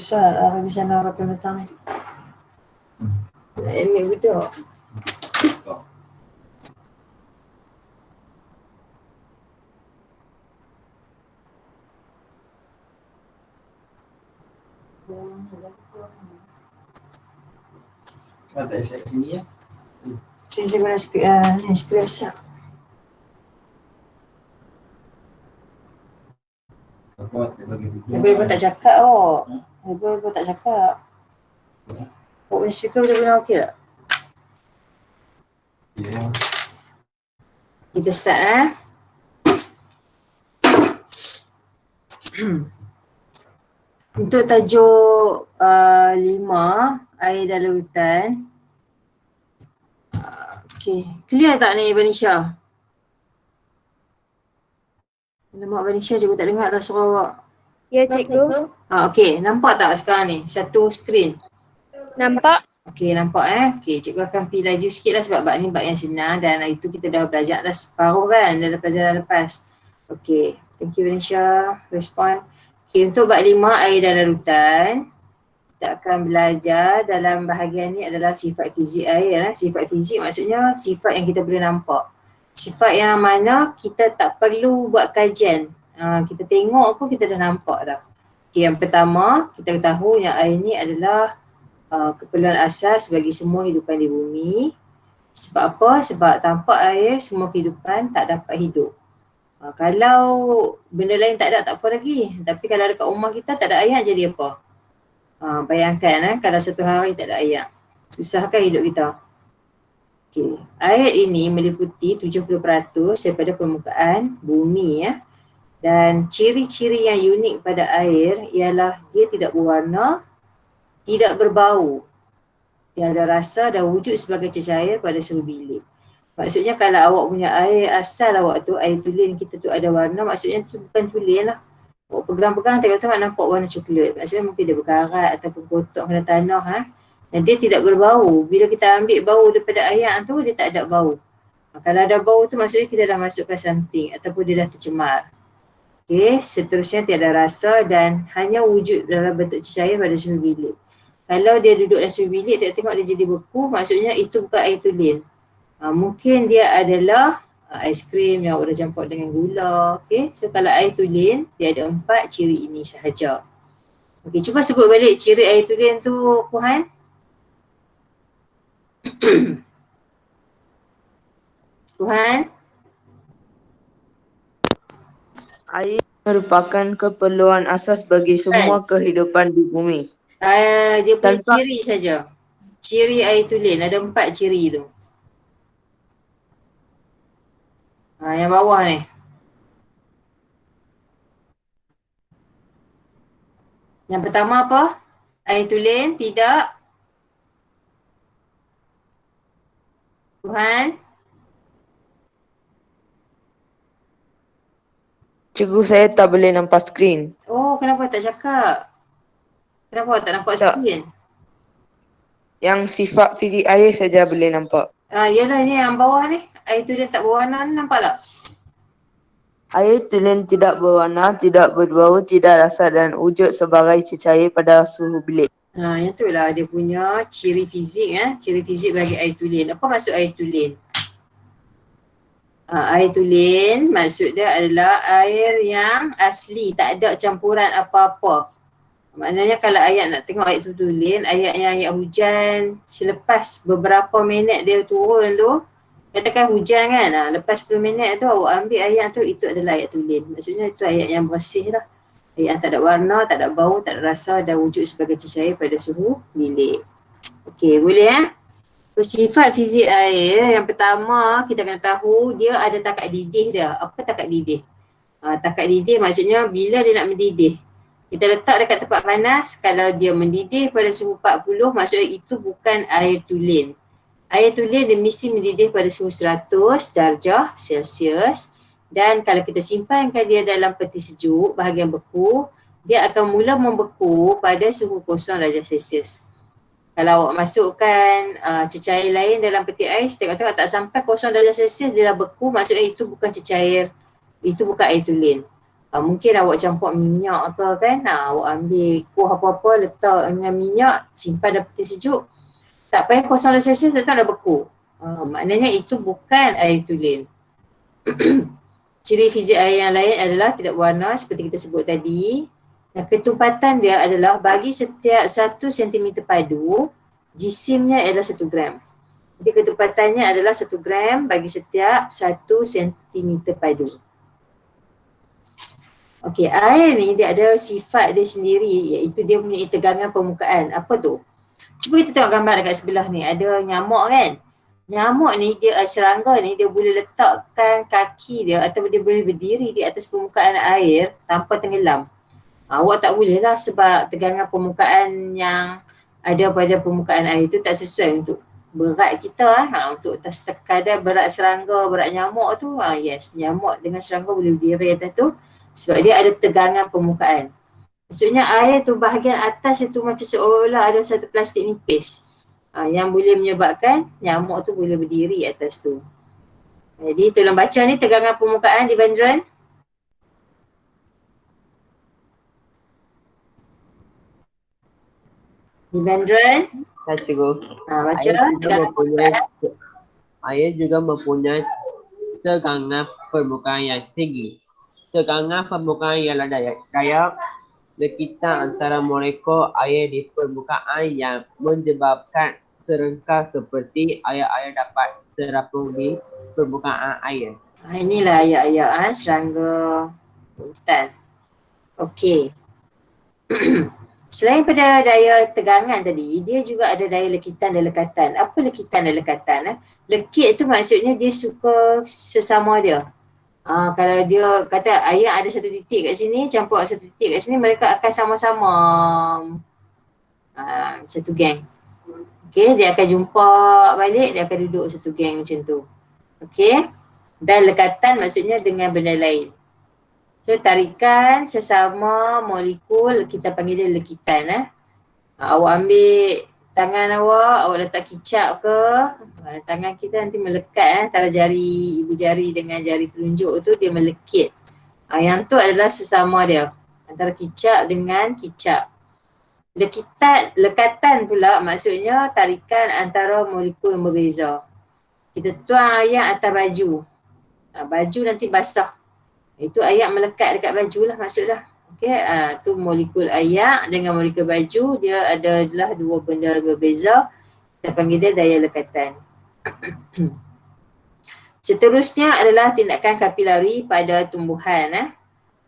Susah bisa nak pakai datang ni. Ini budak. Ada saya sini ya. Saya guna ni skripsi. Ibu tak cakap Ibu tak cakap. Punya speaker boleh guna okey tak? Ya. Kita start Untuk tajuk 5 air dalam hutan. Okey, clear tak ni Vanisha? Lemak Vanisha, cikgu tak dengar dah suara awak. Ya, cikgu. Okey, nampak tak sekarang ni? Satu skrin. Nampak? Okey, nampak Okey, cikgu akan pergi laju sikit lah sebab bab ni bab yang senang dan hari tu kita dah belajar dah separuh kan dalam pelajaran lepas. Okey, thank you Vanisha. Respon. Okey, untuk bab 5 air dalam hutan, kita akan belajar dalam bahagian ni adalah sifat fizik air. Sifat fizik maksudnya sifat yang kita boleh nampak. Sifat yang mana kita tak perlu buat kajian. Kita tengok pun kita dah nampak dah. Okay, yang pertama, kita tahu yang air ni adalah keperluan asas bagi semua hidupan di bumi. Sebab apa? Sebab tanpa air semua kehidupan tak dapat hidup. Kalau benda lain tak ada, tak apa lagi. Tapi kalau dekat rumah kita tak ada air, jadi apa? Bayangkan kalau satu hari tak ada air. Susahkan hidup kita. Okay. Air ini meliputi 70% daripada permukaan bumi Dan ciri-ciri yang unik pada air ialah dia tidak berwarna, tidak berbau, tiada rasa dan wujud sebagai cecair pada suhu bilik. Maksudnya kalau awak punya air asal awak tu, air tulen kita tu ada warna, maksudnya tu bukan tulen lah. Awak pegang-pegang tengok-tengok nampak warna coklat. Maksudnya mungkin dia berkarat ataupun kotak kena tanah Dan dia tidak berbau. Bila kita ambil bau daripada air tu, dia tak ada bau. Kalau ada bau tu maksudnya kita dah masukkan something ataupun dia dah tercemar. Okay, seterusnya tiada rasa dan hanya wujud dalam bentuk cecair pada suhu bilik. Kalau dia duduk dalam suhu bilik, tengok dia jadi beku, maksudnya itu bukan air tulen. Mungkin dia adalah aiskrim yang awak dah campur dengan gula. Okay, so kalau air tulen, dia ada 4 ciri ini sahaja. Okay, cuba sebut balik ciri air tulen tu, Puhan. Tuhan? Air merupakan keperluan asas bagi semua kehidupan di bumi. Dia punya ciri saja. Ciri air tulen, ada 4 ciri tu. Yang bawah ni. Yang pertama apa? Air tulen tidak. Tuhan? Cikgu, saya tak boleh nampak skrin. Oh, kenapa tak cakap? Kenapa tak nampak skrin? Yang sifat fizik air saja boleh nampak. Yalah ni yang bawah ni. Air tulen tak berwarna ni, nampak tak? Air tulen tidak berwarna, tidak berbau, tidak rasa dan wujud sebagai cecair pada suhu bilik. Yang tu lah dia punya ciri fizik ciri fizik bagi air tulen. Apa maksud air tulen? Air tulen maksud dia adalah air yang asli, tak ada campuran apa-apa. Maknanya kalau ayat nak tengok ayat tu tulen, ayat hujan selepas beberapa minit dia turun tu, katakan hujan kan, lepas 10 minit tu awak ambil ayat tu, itu adalah ayat tulen. Maksudnya itu ayat yang bersih lah. Ayat yang tak ada warna, tak ada bau, tak ada rasa dan wujud sebagai cecair pada suhu bilik. Okey, boleh Sifat fizik air yang pertama kita kena tahu dia ada takat didih dia. Apa takat didih? Takat didih maksudnya bila dia nak mendidih. Kita letak dekat tempat panas, kalau dia mendidih pada suhu 40, maksudnya itu bukan air tulen. Air tulen dia mesti mendidih pada suhu 100 darjah Celsius dan kalau kita simpankan dia dalam peti sejuk, bahagian beku, dia akan mula membeku pada suhu 0 darjah Celsius. Kalau awak masukkan cecair lain dalam peti ais, tengok-tengok tak sampai 0 darjah Celsius dia dah beku, maksudnya itu bukan cecair, itu bukan air tulen. Mungkin awak campur minyak ke kan, awak ambil kuah apa-apa letak dengan minyak, simpan dalam peti sejuk, tak payah 0°C letak dah beku. Maknanya itu bukan air tulen. Ciri fizik air yang lain adalah tidak berwarna seperti kita sebut tadi. Dan ketumpatan dia adalah bagi setiap 1 cm padu, jisimnya adalah 1 gram. Jadi ketumpatannya adalah 1 gram bagi setiap 1 cm padu. Okey, air ni dia ada sifat dia sendiri iaitu dia punya tegangan permukaan. Apa tu? Cuba kita tengok gambar dekat sebelah ni. Ada nyamuk kan? Nyamuk ni, serangga ni dia boleh letakkan kaki dia atau dia boleh berdiri di atas permukaan air tanpa tenggelam. Awak tak boleh lah sebab tegangan permukaan yang ada pada permukaan air tu tak sesuai untuk berat kita. Untuk sekadar berat serangga, berat nyamuk tu, yes, nyamuk dengan serangga boleh berdiri atas tu sebab dia ada tegangan permukaan. Maksudnya air tu bahagian atas itu macam seolah ada satu plastik nipis yang boleh menyebabkan nyamuk tu boleh berdiri atas tu. Jadi tolong baca ni tegangan permukaan di Vandran. Di Vandran. Ya, cikgu. Baca tegangan permukaan. Air juga mempunyai tegangan permukaan yang tinggi. Tegangan permukaan ialah daya lekitan antara molekul air di permukaan yang menyebabkan serangga seperti air-air dapat terapung di permukaan air. Inilah ayat-ayat serangga hutan. Okey. Selain pada daya tegangan tadi, dia juga ada daya lekitan dan lekatan. Apa lekitan dan lekatan? Lekit tu maksudnya dia suka sesama dia. Kalau dia kata air ada satu titik kat sini, campur satu titik kat sini, mereka akan sama-sama satu geng. Okay, dia akan jumpa balik, dia akan duduk satu geng macam tu. Okay, dan lekatan maksudnya dengan benda lain. So tarikan sesama molekul, kita panggil dia lekitan. Awak ambil tangan awak letak kicap ke, tangan kita nanti melekat antara jari, ibu jari dengan jari telunjuk tu dia melekit. Yang tu adalah sesama dia, antara kicap dengan kicap. Lekatan pula maksudnya tarikan antara molekul yang berbeza. Kita tuang air atas baju. Baju nanti basah. Itu air melekat dekat baju lah maksudnya. Okay, tu molekul air dengan molekul baju, dia adalah dua benda berbeza. Kita panggil dia daya lekatan. Seterusnya adalah tindakan kapilari pada tumbuhan.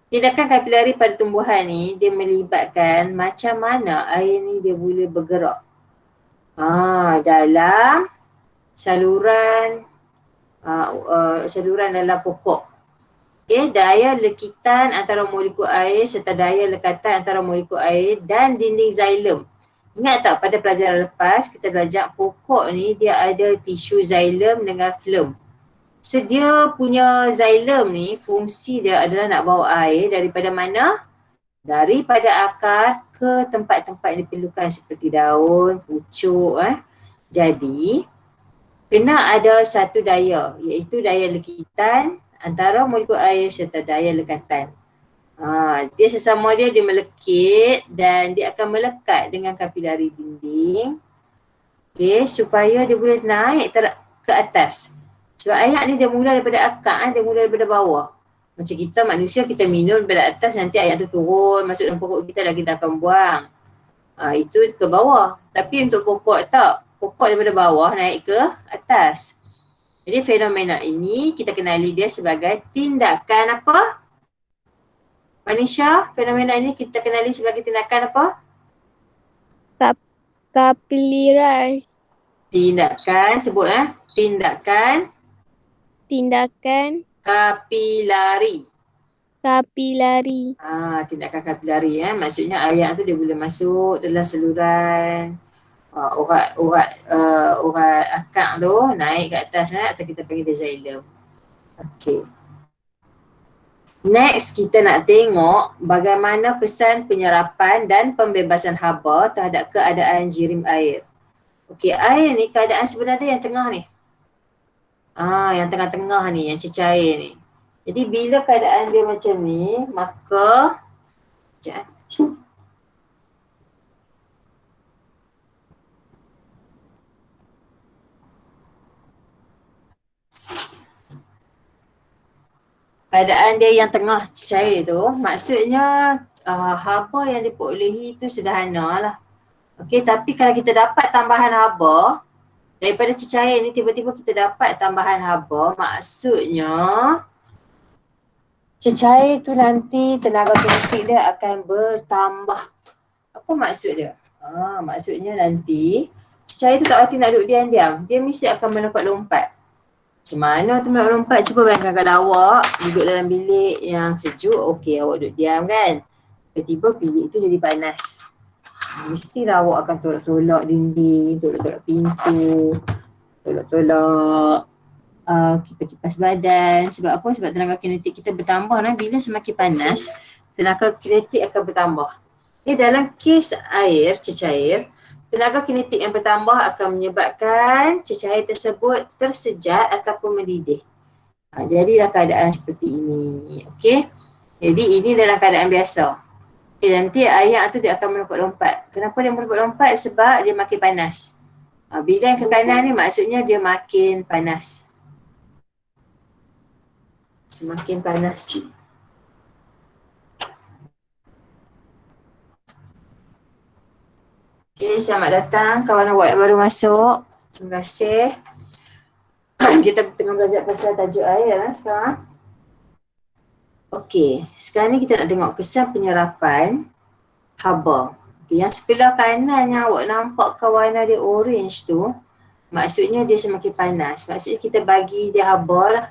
Tindakan kapilari pada tumbuhan ni dia melibatkan macam mana air ni dia boleh bergerak. Dalam saluran dalam pokok. Okay, daya lekitan antara molekul air serta daya lekatan antara molekul air dan dinding xilem. Ingat tak pada pelajaran lepas kita belajar pokok ni dia ada tisu xilem dengan phloem. So dia punya xilem ni fungsi dia adalah nak bawa air daripada mana? Daripada akar ke tempat-tempat yang diperlukan seperti daun, pucuk. Jadi kena ada satu daya iaitu daya lekitan antara molekul air serta daya lekatan. Dia sesama dia melekit dan dia akan melekat dengan kapilari dinding. Okay, supaya dia boleh naik ke atas. Sebab air ni dia mula daripada akar, dia mula daripada bawah. Macam kita manusia, kita minum daripada atas, nanti air tu turun, masuk dalam pokok kita dan kita akan buang. Itu ke bawah. Tapi untuk pokok tak. Pokok daripada bawah naik ke atas. Jadi fenomena ini kita kenali dia sebagai tindakan apa? Manisha, fenomena ini kita kenali sebagai tindakan apa? Kapilari. Tindakan, sebut tindakan kapilari. Tindakan kapilari maksudnya air tu dia boleh masuk dalam saluran urat akar tu naik ke atas atau kita panggil dia xilem. Okey. Next kita nak tengok bagaimana kesan penyerapan dan pembebasan haba terhadap keadaan jirim air. Okey, air ni keadaan sebenarnya yang tengah ni. Yang tengah-tengah ni, yang cecair ni. Jadi bila keadaan dia macam ni, maka sekejap. Keadaan dia yang tengah cair tu, maksudnya haba yang diperolehi tu sederhana lah. Okey, tapi kalau kita dapat tambahan haba, daripada cecair ni tiba-tiba kita dapat tambahan haba, maksudnya cecair tu nanti tenaga kinetik dia akan bertambah. Apa maksud dia? Maksudnya nanti cecair tu tak pasti nak duduk diam-diam. Dia mesti akan melompat-lompat. Macam mana tu melompat? Cuba bayangkan kalau awak duduk dalam bilik yang sejuk, okey awak duduk diam kan. Tiba-tiba bilik tu jadi panas. Mestilah awak akan tolak-tolak dinding, tolak-tolak pintu, tolak-tolak kipas-kipas badan. Sebab apa? Sebab tenaga kinetik kita bertambah. Bila semakin panas, tenaga kinetik akan bertambah. Dalam kes air, cecair, tenaga kinetik yang bertambah akan menyebabkan cecair tersebut tersejat ataupun mendidih. Jadilah keadaan seperti ini. Okey. Jadi ini dalam keadaan biasa. Nanti air tu dia akan melompat-lompat. Kenapa dia melompat-lompat? Sebab dia makin panas. Bila yang ke kanan ni maksudnya dia makin panas. Semakin panas. Okay, selamat datang kawan awak yang baru masuk. Terima kasih. Kita tengah belajar pasal tajuk air sekarang. Okey, sekarang ni kita nak tengok kesan penyerapan haba. Okay, yang sebelah kanan yang awak nampak warna dia orange tu, maksudnya dia semakin panas. Maksudnya kita bagi dia haba lah.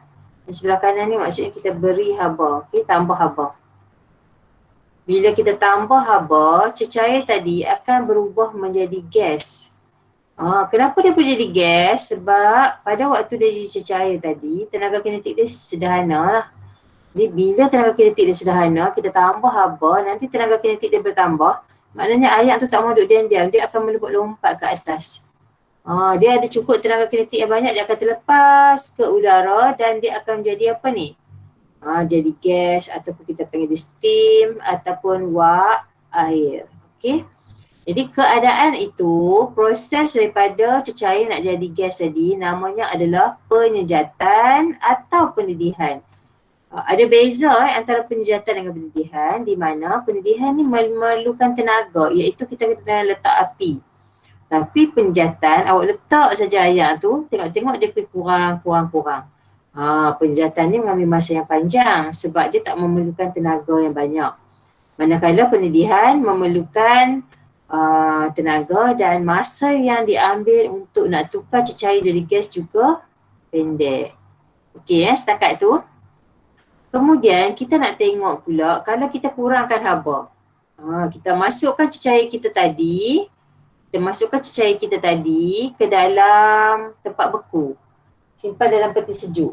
Yang sebelah kanan ni maksudnya kita beri haba. Okey, tambah haba. Bila kita tambah haba, cecair tadi akan berubah menjadi gas. Kenapa dia boleh jadi gas? Sebab pada waktu dia jadi cecair tadi, tenaga kinetik dia sederhana lah. Jadi bila tenaga kinetik dia sederhana, kita tambah haba, nanti tenaga kinetik dia bertambah. Maknanya air tu tak mau duduk diam-diam, dia akan melompat ke atas. Dia ada cukup tenaga kinetik yang banyak, dia akan terlepas ke udara dan dia akan menjadi apa ni? Jadi gas ataupun kita panggil dia steam ataupun wap air. Okey. Jadi keadaan itu, proses daripada cecair nak jadi gas tadi namanya adalah penyejatan atau pendidihan. Ada beza antara penyejatan dengan pendidihan, di mana pendidihan ni memerlukan tenaga, iaitu kita kena letak api. Tapi penyejatan, awak letak saja air tu, tengok-tengok dia kurang. Penyejatan ni mengambil masa yang panjang sebab dia tak memerlukan tenaga yang banyak. Manakala pendidihan memerlukan tenaga dan masa yang diambil untuk nak tukar cecair dari gas juga pendek. Okey, setakat tu. Kemudian kita nak tengok pula kalau kita kurangkan haba. Kita masukkan cecair kita tadi, ke dalam tempat beku. Simpan dalam peti sejuk.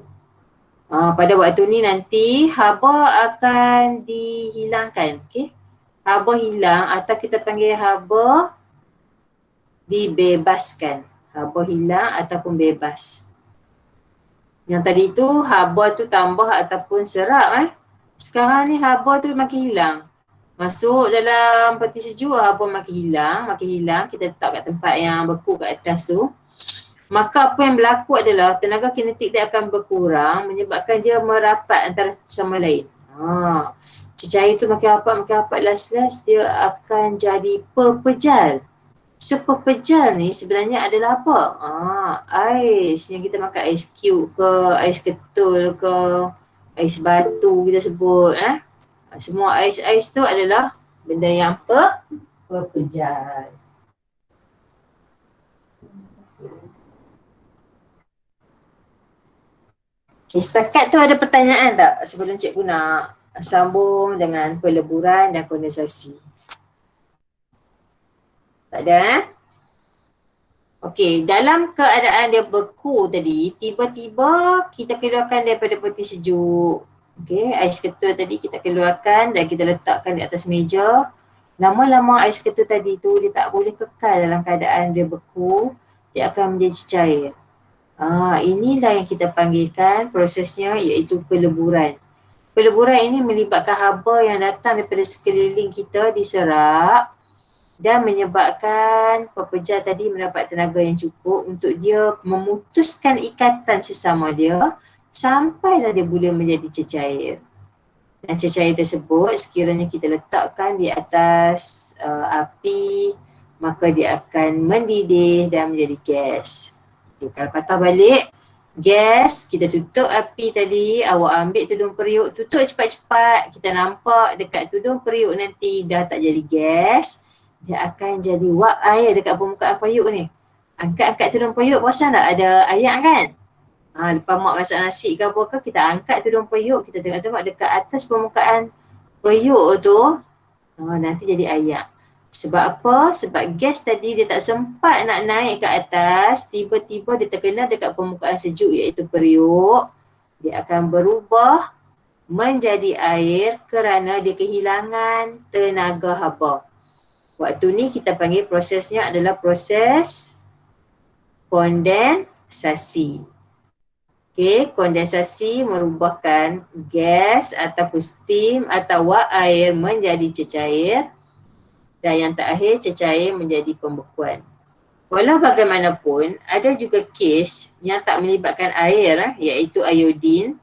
Pada waktu ni nanti haba akan dihilangkan. Okay? Haba hilang atau kita panggil haba dibebaskan. Haba hilang ataupun bebas. Yang tadi tu haba tu tambah ataupun serap. Sekarang ni haba tu makin hilang. Masuk dalam peti sejuk, haba makin hilang. Kita letak kat tempat yang beku kat atas tu. Maka apa yang berlaku adalah tenaga kinetik dia akan berkurang menyebabkan dia merapat antara satu sama lain. Cecair tu makin rapat last dia akan jadi pepejal. So pepejal ni sebenarnya adalah apa? Ais yang kita makan, ais cube ke, ais ketul ke, ais batu kita sebut. Semua ais-ais tu adalah benda yang pepejal. Okay, setakat tu ada pertanyaan tak sebelum cikgu nak sambung dengan peleburan dan kondensasi? Tak ada Okey, dalam keadaan dia beku tadi, tiba-tiba kita keluarkan daripada peti sejuk. Okey, ais ketul tadi kita keluarkan dan kita letakkan di atas meja. Lama-lama ais ketul tadi tu dia tak boleh kekal dalam keadaan dia beku, dia akan menjadi cair. Inilah yang kita panggilkan prosesnya iaitu peleburan. Peleburan ini melibatkan haba yang datang daripada sekeliling kita diserap dan menyebabkan pepejal tadi mendapat tenaga yang cukup untuk dia memutuskan ikatan sesama dia sampailah dia boleh menjadi cecair. Dan cecair tersebut sekiranya kita letakkan di atas api, maka dia akan mendidih dan menjadi gas. Okay, kalau patah balik, gas, kita tutup api tadi, awak ambil tudung periuk, tutup cepat-cepat, kita nampak dekat tudung periuk nanti dah tak jadi gas, dia akan jadi wap air dekat permukaan periuk ni. Angkat-angkat tudung periuk, perasan tak ada air kan? Lepas mak masak nasi ke apa ke, kita angkat tudung periuk, kita tengok-tengok dekat atas permukaan periuk tu, nanti jadi air. Sebab apa? Sebab gas tadi dia tak sempat nak naik ke atas, tiba-tiba dia terkena dekat permukaan sejuk iaitu periuk, dia akan berubah menjadi air kerana dia kehilangan tenaga haba. Waktu ni kita panggil prosesnya adalah proses kondensasi. Okay, kondensasi merubahkan gas ataupun steam atau wap air menjadi cecair dan yang terakhir cecair menjadi pembekuan. Walau bagaimanapun, ada juga kes yang tak melibatkan air iaitu iodin.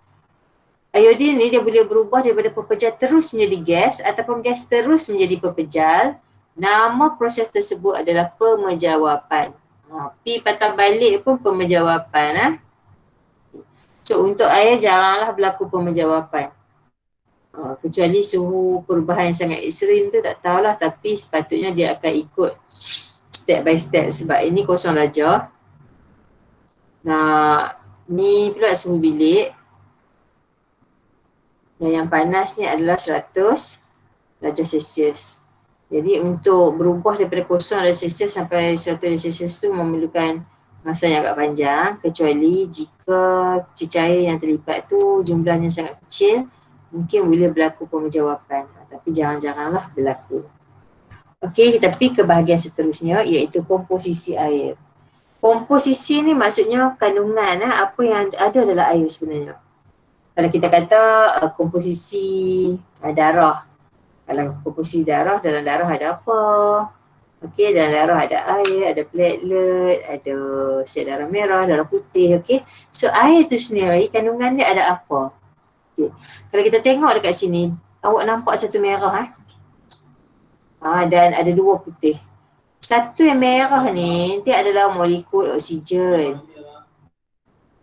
Iodin ni dia boleh berubah daripada pepejal terus menjadi gas ataupun gas terus menjadi pepejal. Nama proses tersebut adalah pemejawapan. P patah balik pun pemejawapan. So untuk air jaranglah berlaku pemejawapan. Kecuali suhu perubahan yang sangat ekstrim tu tak tahulah, tapi sepatutnya dia akan ikut step by step sebab ini kosong darjah. Nah, ni pula suhu bilik. Dan yang panas ni adalah 100 darjah Celsius. Jadi untuk berubah daripada kosong darjah Celsius sampai 100 darjah Celsius tu memerlukan masa yang agak panjang, kecuali jika cecair yang terlibat tu jumlahnya sangat kecil, mungkin boleh berlaku pemejawapan, tapi jangan-janganlah berlaku. Okey, kita pergi ke bahagian seterusnya iaitu komposisi air. Komposisi ni maksudnya kandungan apa yang ada dalam air sebenarnya. Kalau kita kata komposisi darah, kalau komposisi darah, dalam darah ada apa? Okey, dalam darah ada air, ada platelet, ada sel darah merah, darah putih, okey. So air tu sendiri kandungan dia ada apa? Okay. Kalau kita tengok dekat sini, awak nampak satu merah dan ada dua putih. Satu yang merah ni dia adalah molekul oksigen.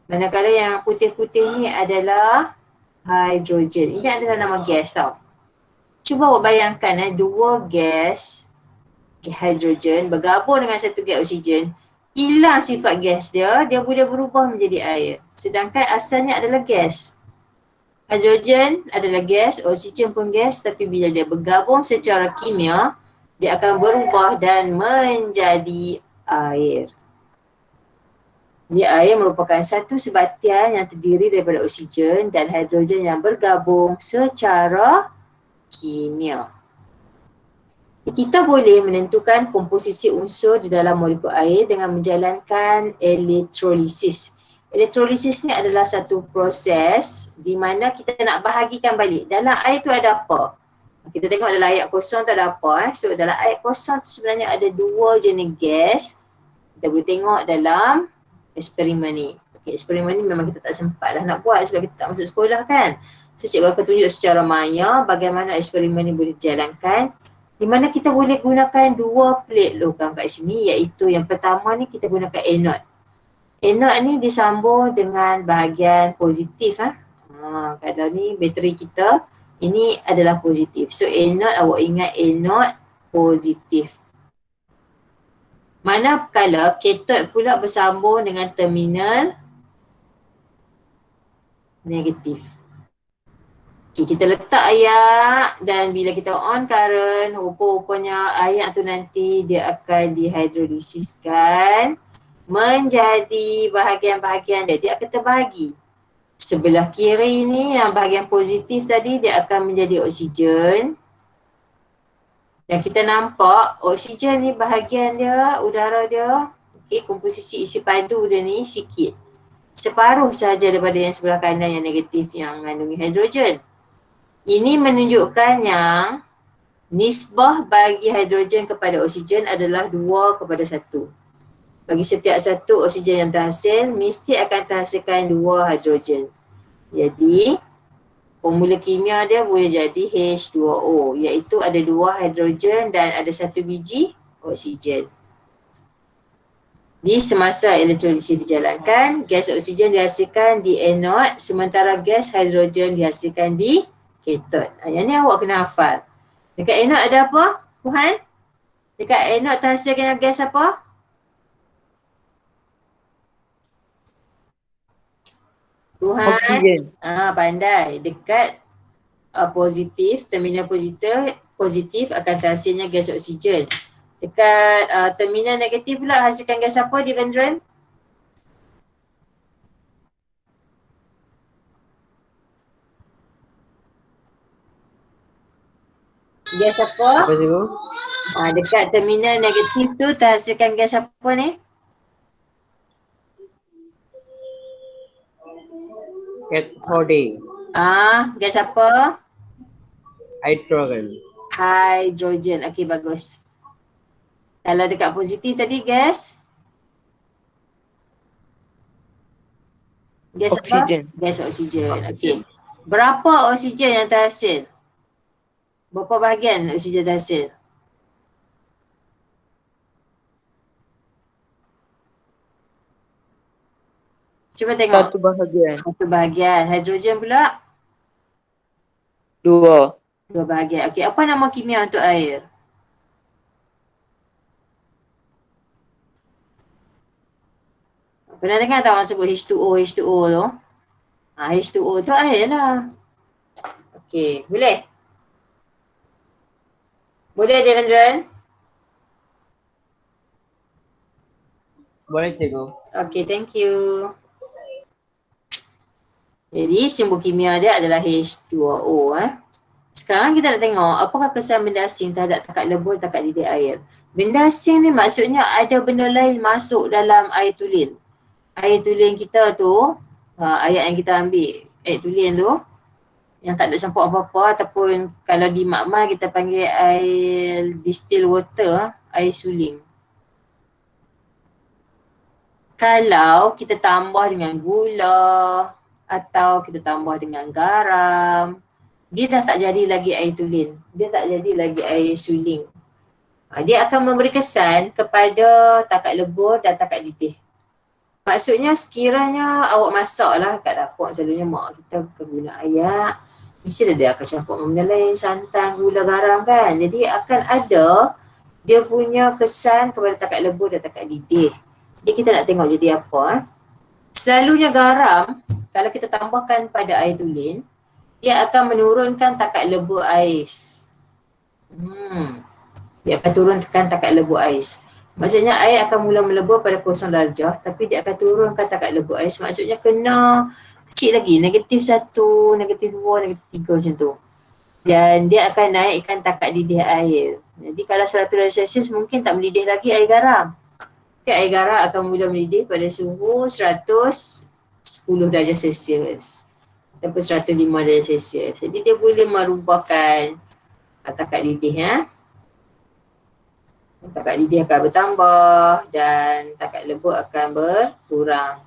Manakala yang putih-putih ni adalah hidrogen. Ini adalah nama gas tau. Cuba awak bayangkan dua gas hidrogen bergabung dengan satu gas oksigen, hilang sifat gas dia, dia boleh berubah menjadi air. Sedangkan asalnya adalah gas. Hidrogen adalah gas, oksigen pun gas, tapi bila dia bergabung secara kimia, dia akan berubah dan menjadi air. Jadi air merupakan satu sebatian yang terdiri daripada oksigen dan hidrogen yang bergabung secara kimia. Kita boleh menentukan komposisi unsur di dalam molekul air dengan menjalankan elektrolisis. Elektrolisis ni adalah satu proses di mana kita nak bahagikan balik. Dalam air tu ada apa? Kita tengok dalam ayat kosong tu ada apa. So dalam ayat kosong tu sebenarnya ada dua jenis gas. Kita boleh tengok dalam eksperimen ni. Okay, eksperimen ni memang kita tak sempat lah nak buat sebab kita tak masuk sekolah kan. So cikgu akan tunjuk secara maya bagaimana eksperimen ni boleh dijalankan. Di mana kita boleh gunakan dua plate logam kat sini, iaitu yang pertama ni kita gunakan anode. Anode ni disambung dengan bahagian positif. Kalau ni bateri kita, ini adalah positif. So anode, awak ingat anode positif. Manakala cathode pula bersambung dengan terminal negatif. Okay, kita letak ayak dan bila kita on current, rupa-rupanya ayak tu nanti dia akan dihidrolisiskan menjadi bahagian-bahagian dia akan terbahagi. Sebelah kiri ni yang bahagian positif tadi dia akan menjadi oksigen. Dan kita nampak oksigen ni bahagian dia, udara dia, okay, komposisi isi padu dia ni sikit. Separuh sahaja daripada yang sebelah kanan yang negatif yang mengandungi hidrogen. Ini menunjukkan yang nisbah bagi hidrogen kepada oksigen adalah 2:1. Bagi setiap satu oksigen yang terhasil, mesti akan terhasilkan 2 hidrogen. Jadi, formula kimia dia boleh jadi H2O, iaitu ada 2 hidrogen dan ada 1 biji oksigen. Di semasa elektrolisis dijalankan, gas oksigen dihasilkan di anode sementara gas hidrogen dihasilkan di katot. Yang ni awak kena hafal. Dekat anode ada apa, Puhan? Dekat anode terhasilkan gas apa? Tuhan, Oksigen. pandai. Dekat positif, terminal positif akan terhasilnya gas oksigen. Dekat terminal negatif pula hasilkan gas apa, Devendran? Gas apa? Apa cikgu? Dekat terminal negatif tu terhasilkan gas apa ni? Cathode. Gas apa? Hydrogen. Hydrogen. Okey, bagus. Kalau dekat positif tadi gas? Gas Oksigen. apa? Gas oksigen. Okey. Berapa oksigen yang terhasil? Berapa bahagian oksigen terhasil? Cuba tengok. 1 bahagian. 1 bahagian. Hidrogen pula 2. 2 bahagian. Okey, apa nama kimia untuk air? Pernah dengar tak orang sebut H2O tu? H2O tu air lah. Okey, boleh? Boleh, Devendran? Boleh cikgu. Okey, thank you. Jadi simbol kimia dia adalah H2O. Sekarang kita nak tengok apakah kesan benda asing terhadap takat lebur, takat didih air. Benda asing ni maksudnya ada benda lain masuk dalam air tulen. Air tulen kita tu, ayat yang kita ambil, air tulen tu, yang tak ada campur apa-apa ataupun kalau di makmal kita panggil air distilled water, air suling. Kalau kita tambah dengan gula atau kita tambah dengan garam, dia dah tak jadi lagi air tulen. Dia tak jadi lagi air suling. Dia akan memberi kesan kepada takat lebur dan takat didih. Maksudnya sekiranya awak masak lah kat dapur, selalunya mak kita guna ayak, mesti dia akan campur benda lain, santan, gula, garam kan. Jadi akan ada dia punya kesan kepada takat lebur dan takat didih. Jadi kita nak tengok jadi apa. Selalunya garam, kalau kita tambahkan pada air tulen, dia akan menurunkan takat lebur ais. Dia akan turunkan takat lebur ais. Maksudnya air akan mula melebur pada 0 darjah tapi dia akan turunkan takat lebur ais. Maksudnya kena kecil lagi, -1, -2, -3 macam tu. Dan dia akan naikkan takat didih air. Jadi kalau 100 darjah Celsius mungkin tak mendidih lagi air garam. Air garam akan mula mendidih pada suhu 110 darjah Celsius ataupun 105 darjah Celsius. Jadi dia boleh merubahkan takat didih. Takat didih akan bertambah dan takat lebur akan berkurang.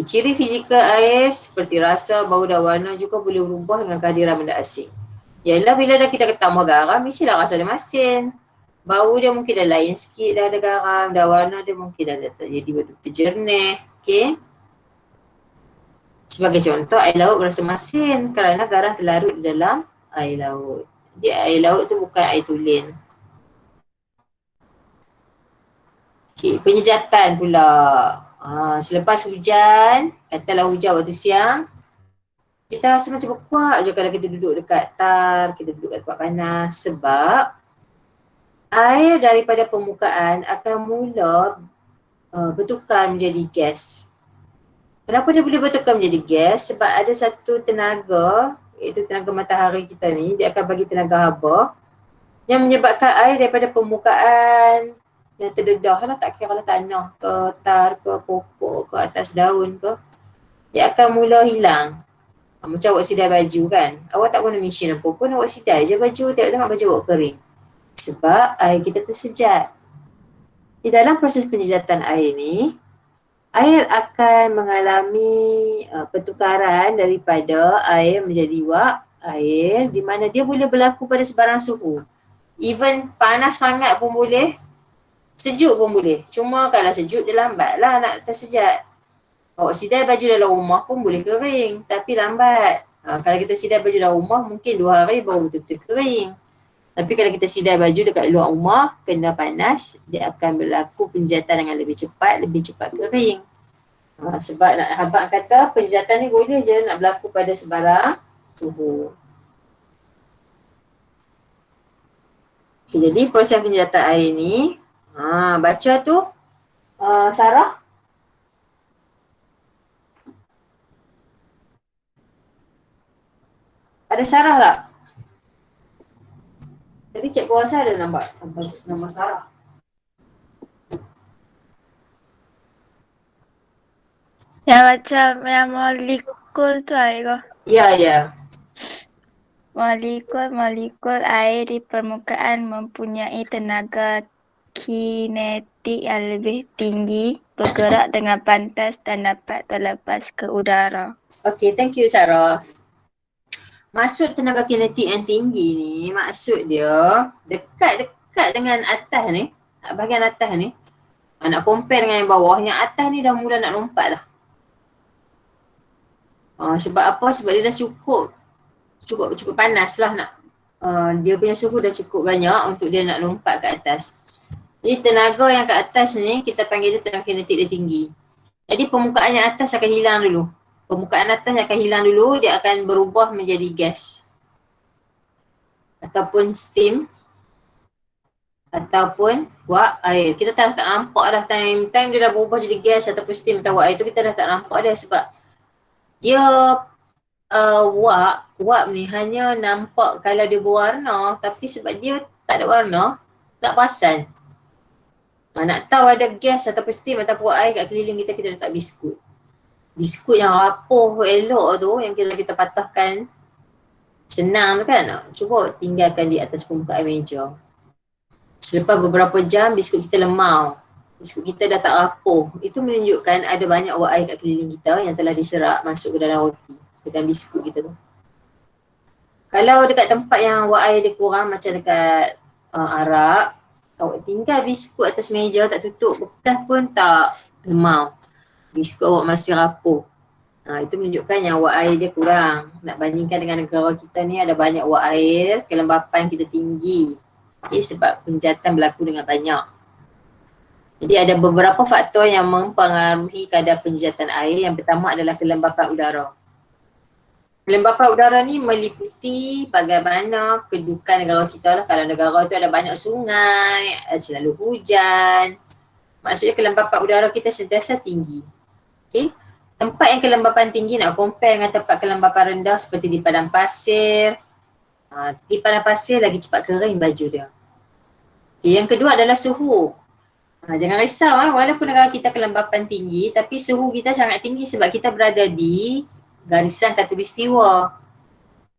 Ciri fizikal air seperti rasa, bau dan warna juga boleh berubah dengan kehadiran benda asing. Ialah bila dah kita tambah garam, mestilah rasa dia masin. Bau dia mungkin dah lain sikit dah ada garam, dan warna dia mungkin dah tak jadi betul-betul jernih. Okay. Sebagai contoh, air laut berasa masin kerana garam terlarut di dalam air laut. Jadi air laut tu bukan air tulen. Okay, penyejatan pula. Selepas hujan, katalah hujan waktu siang, kita rasa macam berkuat je kalau kita duduk dekat tar, kita duduk kat tempat panas sebab air daripada permukaan akan mula bertukar menjadi gas. Kenapa dia boleh bertukar menjadi gas? Sebab ada satu tenaga, iaitu tenaga matahari kita ni, dia akan bagi tenaga haba yang menyebabkan air daripada permukaan yang terdedah lah, tak kira lah tanah ke, tar ke, pokok ke, atas daun ke, dia akan mula hilang. Macam awak sidai baju kan, awak tak guna mesin apa pun, awak sidai je baju, tengok baju awak kering. Sebab air kita tersejat. Di dalam proses penjejatan air ni, air akan mengalami pertukaran daripada air menjadi wap air di mana dia boleh berlaku pada sebarang suhu. Even panas sangat pun boleh, sejuk pun boleh. Cuma kalau sejuk dia lambatlah nak tersejat. Awak sidai baju dalam rumah pun boleh kering tapi lambat. Kalau kita sidai baju dalam rumah mungkin 2 hari baru betul-betul kering. Tapi kalau kita sidai baju dekat luar rumah, kena panas, dia akan berlaku penjejatan dengan lebih cepat kering. Sebab abang kata penjejatan ni boleh je nak berlaku pada sebarang suhu. Okay, jadi proses penjejatan air ni, baca tu Sarah. Ada Sarah tak? Tadi cikgu rasa ada nampak nama Sarah. Yang macam yang molekul tu air ke? Ya. Molekul air di permukaan mempunyai tenaga kinetik yang lebih tinggi, bergerak dengan pantas dan dapat terlepas ke udara. Okay, thank you Sarah. Maksud tenaga kinetik yang tinggi ni, maksud dia dekat dengan atas ni, bahagian atas ni. Nak compare dengan yang bawah, yang atas ni dah mula nak lompat dah. Sebab apa? Sebab dia dah cukup panas lah nak. Dia punya suhu dah cukup banyak untuk dia nak lompat ke atas. Jadi tenaga yang ke atas ni kita panggil dia tenaga kinetik dia tinggi. Jadi permukaan yang atas akan hilang dulu. Permukaan atas akan hilang dulu, dia akan berubah menjadi gas. Ataupun steam. Ataupun wap air. Kita tak nampak dah time dia dah berubah jadi gas ataupun steam atau wap air tu kita dah tak nampak dah sebab dia wap ni hanya nampak kalau dia berwarna tapi sebab dia tak ada warna, tak perasan. Nak tahu ada gas ataupun steam ataupun wap air kat keliling kita, kita letak biskut. Biskut yang rapuh elok tu yang kita patahkan senang tu kan, cuba tinggalkan di atas permukaan meja. Selepas beberapa jam biskut kita lemau, biskut kita dah tak rapuh, itu menunjukkan ada banyak wap air kat keliling kita yang telah diserap masuk ke dalam roti, ke dalam biskut kita tu. Kalau dekat tempat yang wap air dia kurang macam dekat Arab, awak tinggal biskut atas meja tak tutup, bekas pun tak lemau, biskut awak masih rapuh. Itu menunjukkan yang wap air dia kurang. Nak bandingkan dengan negara kita ni ada banyak wap air, kelembapan kita tinggi. Okay, sebab penjejatan berlaku dengan banyak. Jadi ada beberapa faktor yang mempengaruhi kadar penjejatan air. Yang pertama adalah kelembapan udara. Kelembapan udara ni meliputi bagaimana kedudukan negara kita lah. Kalau negara tu ada banyak sungai, selalu hujan, maksudnya kelembapan udara kita sentiasa tinggi. Okay. Tempat yang kelembapan tinggi nak compare dengan tempat kelembapan rendah seperti di padang pasir. Di padang pasir lagi cepat kering baju dia. Okay, yang kedua adalah suhu. Jangan risau, walaupun negara kita kelembapan tinggi tapi suhu kita sangat tinggi sebab kita berada di garisan khatulistiwa.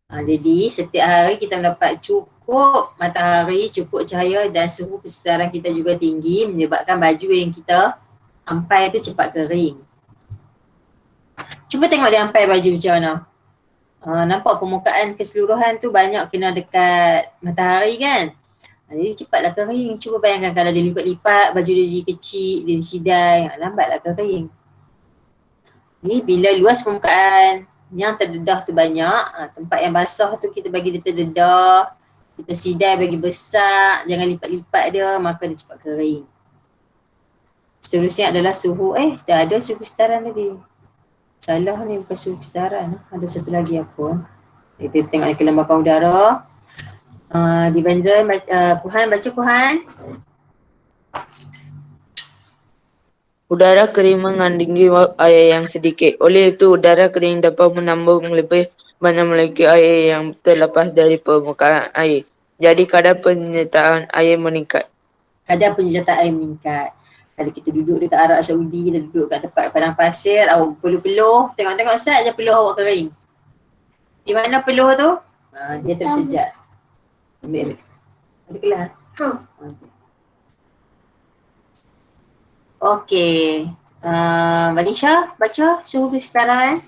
Jadi setiap hari kita mendapat cukup matahari, cukup cahaya dan suhu persekitaran kita juga tinggi menyebabkan baju yang kita ampai tu cepat kering. Cuba tengok dia ampai baju macam mana. Nampak permukaan keseluruhan tu banyak kena dekat matahari kan. Jadi cepatlah kering. Cuba bayangkan kalau dia lipat-lipat, baju dia jadi kecil, dia disidai, lambatlah kering. Jadi bila luas permukaan yang terdedah tu banyak, tempat yang basah tu kita bagi dia terdedah, kita sidai bagi besar, jangan lipat-lipat dia, maka dia cepat kering. Seterusnya adalah suhu, dah ada suhu kesedaran tadi. Salah ni bukan suhu kesedaran, ada satu lagi apa. Kita tengok kelembapan udara. Di Bandaran, Kuhan, baca Kuhan. Udara kering mengandungi wap air yang sedikit. Oleh itu, udara kering dapat menambung lebih banyak molekul air yang terlepas dari permukaan air. Jadi kadar penyertaan air meningkat. Kadar penyertaan air meningkat. Kalau kita duduk dekat Arab Saudi, kita duduk kat tempat padang pasir, awak peluh-peluh, tengok-tengok saja peluh awak kering. Di mana peluh tu? Dia tersejat. Ambil. Ada kelas? Okey. Vanisha, baca suhu persekitaran.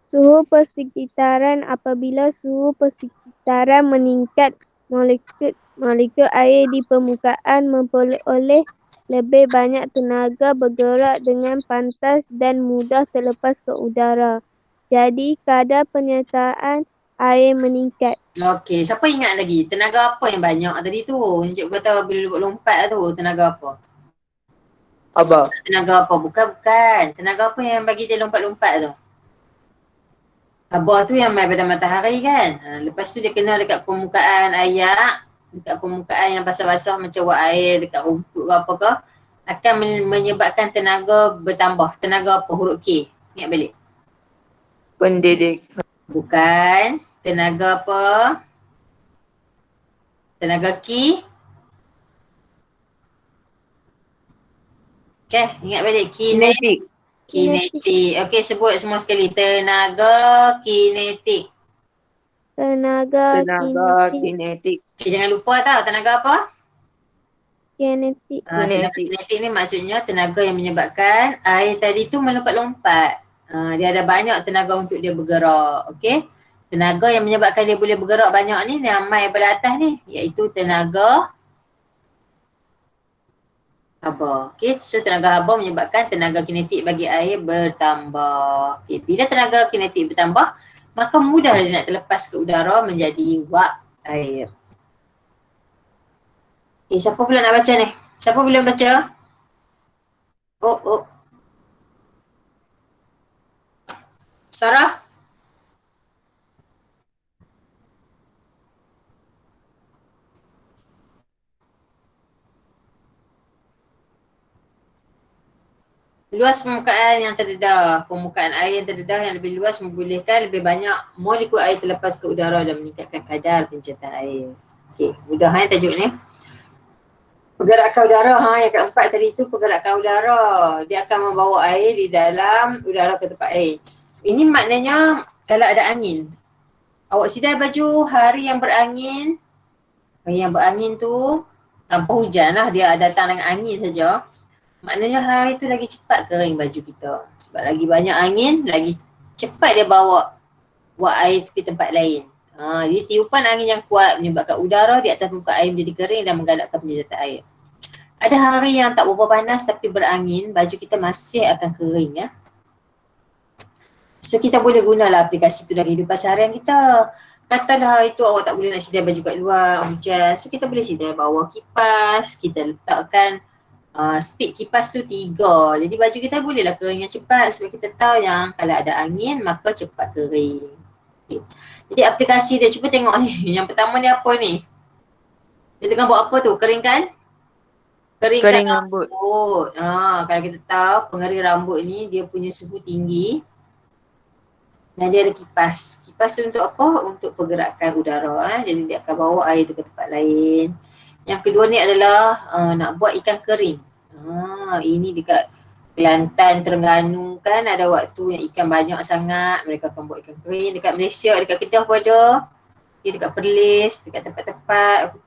Suhu persekitaran apabila suhu persekitaran meningkat, molekul air di permukaan memperoleh lebih banyak tenaga bergerak dengan pantas dan mudah terlepas ke udara. Jadi kadar penyertaan air meningkat. Okey, siapa ingat lagi? Tenaga apa yang banyak tadi tu? Yang cikgu kata bila lompat tu, tenaga apa? Abah. Tenaga apa? Bukan. Tenaga apa yang bagi dia lompat-lompat tu? Abah tu yang mai pada matahari kan? Lepas tu dia kena dekat permukaan air, dekat permukaan yang basah-basah macam wak air, dekat rumput ke apa ke, akan menyebabkan tenaga bertambah. Tenaga apa? Huruf K. Ingat balik. Pendidik. Bukan. Tenaga apa? Tenaga ki. Okay, ingat balik. Kinetik. Kinetik. Okey, sebut semua sekali. Tenaga kinetik. Tenaga Kinetik. Okay, jangan lupa tau. Tenaga apa? kinetik. Tenaga kinetik ni maksudnya tenaga yang menyebabkan air tadi tu melompat-lompat. Dia ada banyak tenaga untuk dia bergerak. Okey. Tenaga yang menyebabkan dia boleh bergerak banyak ni yang mai pada atas ni, iaitu tenaga haba. Okey, so tenaga haba menyebabkan tenaga kinetik bagi air bertambah. Okey, bila tenaga kinetik bertambah, maka mudah dia nak terlepas ke udara menjadi wak air. Siapa pula nak baca ni? Siapa boleh baca? Oh. Sarah? Luas permukaan yang terdedah. Permukaan air yang terdedah yang lebih luas membolehkan lebih banyak molekul air terlepas ke udara dan meningkatkan kadar penyertaan air. Okey, mudah tajuk ni. Pergerakan udara, yang keempat tadi tu pergerakan udara. Dia akan membawa air di dalam udara ke tempat air. Ini maknanya kalau ada angin. Awak sidai baju hari yang berangin. Hari yang berangin tu tanpa hujan lah, dia datang dengan angin saja. Maknanya hari tu lagi cepat kering baju kita. Sebab lagi banyak angin, lagi cepat dia bawa wak air tepi tempat lain. Jadi tiupan angin yang kuat menyebabkan udara di atas muka air menjadi kering dan menggalakkan penyertaan air. Ada hari yang tak berapa panas tapi berangin, baju kita masih akan kering ya. So kita boleh gunalah aplikasi tu dalam kehidupan seharian kita. Katalah hari tu awak tak boleh nak sidai baju kat luar, hujan. So kita boleh sidai bawah kipas, kita letakkan speed kipas tu 3. Jadi baju kita bolehlah kering yang cepat sebab kita tahu yang kalau ada angin maka cepat kering. Okay. Jadi aplikasi dia, cuba tengok ni. Yang pertama ni apa ni? Dia tengah buat apa tu? Keringkan rambut. Kalau kita tahu pengering rambut ni dia punya suhu tinggi dan dia ada kipas. Kipas tu untuk apa? Untuk pergerakan udara. Jadi dia akan bawa air tu ke tempat lain. Yang kedua ni adalah nak buat ikan kering. Ini dekat Kelantan, Terengganu kan ada waktu yang ikan banyak sangat, mereka akan buat ikan kering. Dekat Malaysia, dekat Kedah pun ada. Dekat Perlis, dekat tempat-tempat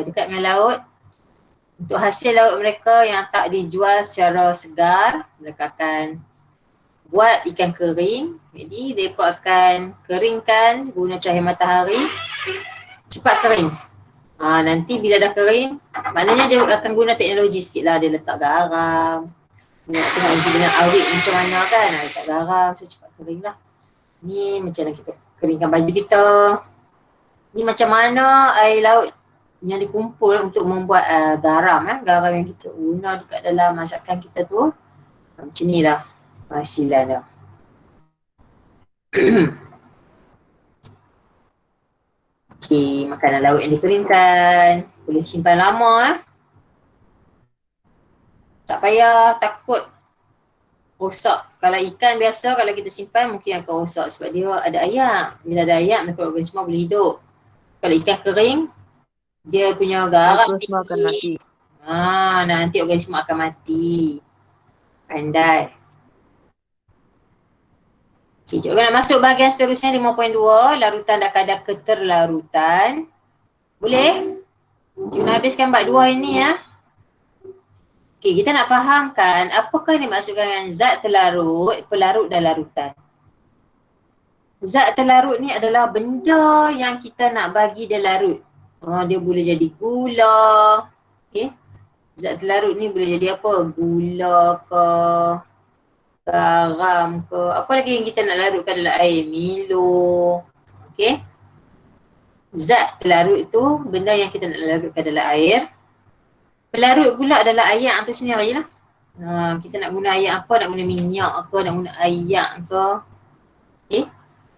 dekat dengan laut. Untuk hasil laut mereka yang tak dijual secara segar, mereka akan buat ikan kering. Jadi mereka akan keringkan guna cahaya matahari, cepat kering. Nanti bila dah kering, maknanya dia akan guna teknologi sikit lah. Dia letak garam. Dia nak tengok dengan awet macam mana kan. Letak garam, so cepat kering lah. Ni macam mana kita keringkan baju kita. Ni macam mana air laut yang dikumpul untuk membuat garam. Garam yang kita guna dekat dalam masakan kita tu. Macam ni lah hasilan dia. Okey, makanan laut yang dikeringkan. Boleh simpan lama Tak payah takut rosak. Kalau ikan biasa, kalau kita simpan mungkin akan rosak sebab dia ada ayak. Bila ada ayak, mikroorganisma boleh hidup. Kalau ikan kering, dia punya garam Semua akan mati. Nanti organisma akan mati. Pandai. Okay, cikgu nak masuk bahagian seterusnya 5.2, larutan dan kadar keterlarutan. Boleh? Cikgu nak habiskan bab 2 ini ya. Okay, kita nak fahamkan apakah yang dimaksudkan dengan zat terlarut, pelarut dan larutan. Zat terlarut ni adalah benda yang kita nak bagi dia larut. Dia boleh jadi gula. Okay. Zat terlarut ni boleh jadi apa? Gula ke, garam ke. Apa lagi yang kita nak larutkan dalam air? Milo. Okay. Zat terlarut tu benda yang kita nak larutkan dalam air. Pelarut pula adalah air tu sendiri lah. Kita nak guna air apa? Nak guna minyak ke? Nak guna air ke? Okay.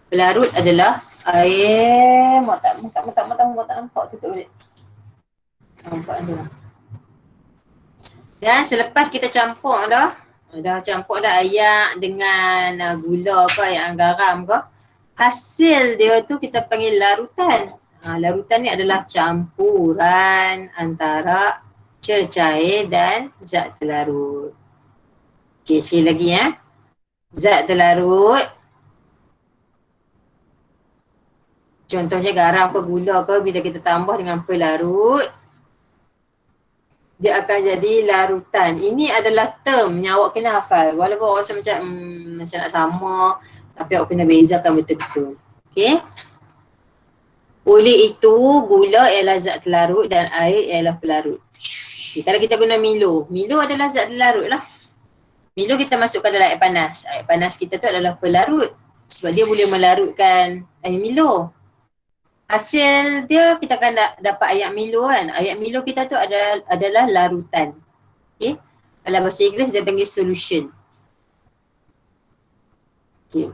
Pelarut adalah air, tak nampak tutup balik. Nampak tu. Dan selepas kita campur dah campur dah air dengan gula ke, air garam ke, hasil dia tu kita panggil larutan. Larutan ni adalah campuran antara cecair dan zat terlarut. Okey, sekali lagi ya. Zat terlarut, contohnya garam ke gula ke, bila kita tambah dengan pelarut, dia akan jadi larutan. Ini adalah term yang awak kena hafal. Walaupun awak rasa macam nak sama, tapi awak kena bezakan betul-betul. Okay. Oleh itu, gula ialah zat terlarut dan air ialah pelarut. Okay, kalau kita guna Milo, Milo adalah zat terlarut lah. Milo kita masukkan dalam air panas. Air panas kita tu adalah pelarut. Sebab dia boleh melarutkan air Milo. Hasil dia kita akan dapat air Milo kan. Air Milo kita tu adalah larutan. Okay. Dalam bahasa Inggeris dia panggil solution. Okay.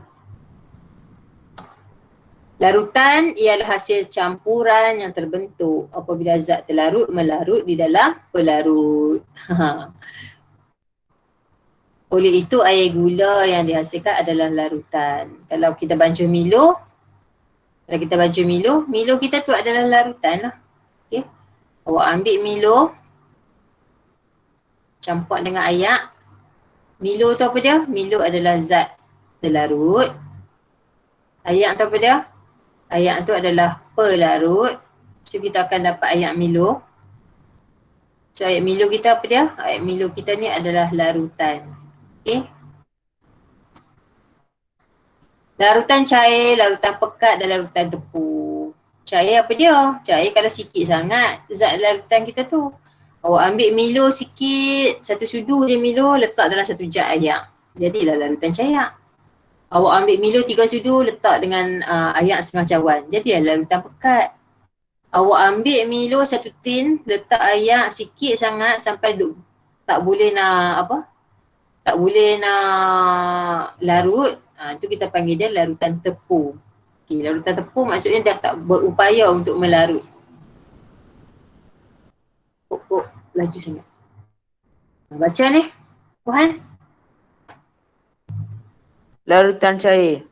Larutan ialah hasil campuran yang terbentuk apabila zat terlarut melarut di dalam pelarut. Oleh itu air gula yang dihasilkan adalah larutan. Kalau kita bancuh Milo, Milo kita tu adalah larutan lah. Okay. Awak ambil Milo, campur dengan air. Milo tu apa dia? Milo adalah zat terlarut. Air tu apa dia? Air tu adalah pelarut. So kita akan dapat air Milo. So air Milo kita apa dia? Air Milo kita ni adalah larutan. Okay. Larutan cair, larutan pekat dan larutan tepung. Cair apa dia? Cair kalau sikit sangat zat larutan kita tu. Awak ambil Milo sikit, 1 sudu je Milo, letak dalam 1 jug air. Jadilah larutan cair. Awak ambil Milo 3 sudu, letak dengan air setengah cawan. Jadilah larutan pekat. Awak ambil Milo 1 tin, letak air sikit sangat sampai tak boleh nak tak boleh nak larut. Tu kita panggil dia larutan tepung. Okay, larutan tepung maksudnya dah tak berupaya untuk melarut. Laju sangat. Baca ni, Puhan. Larutan cair.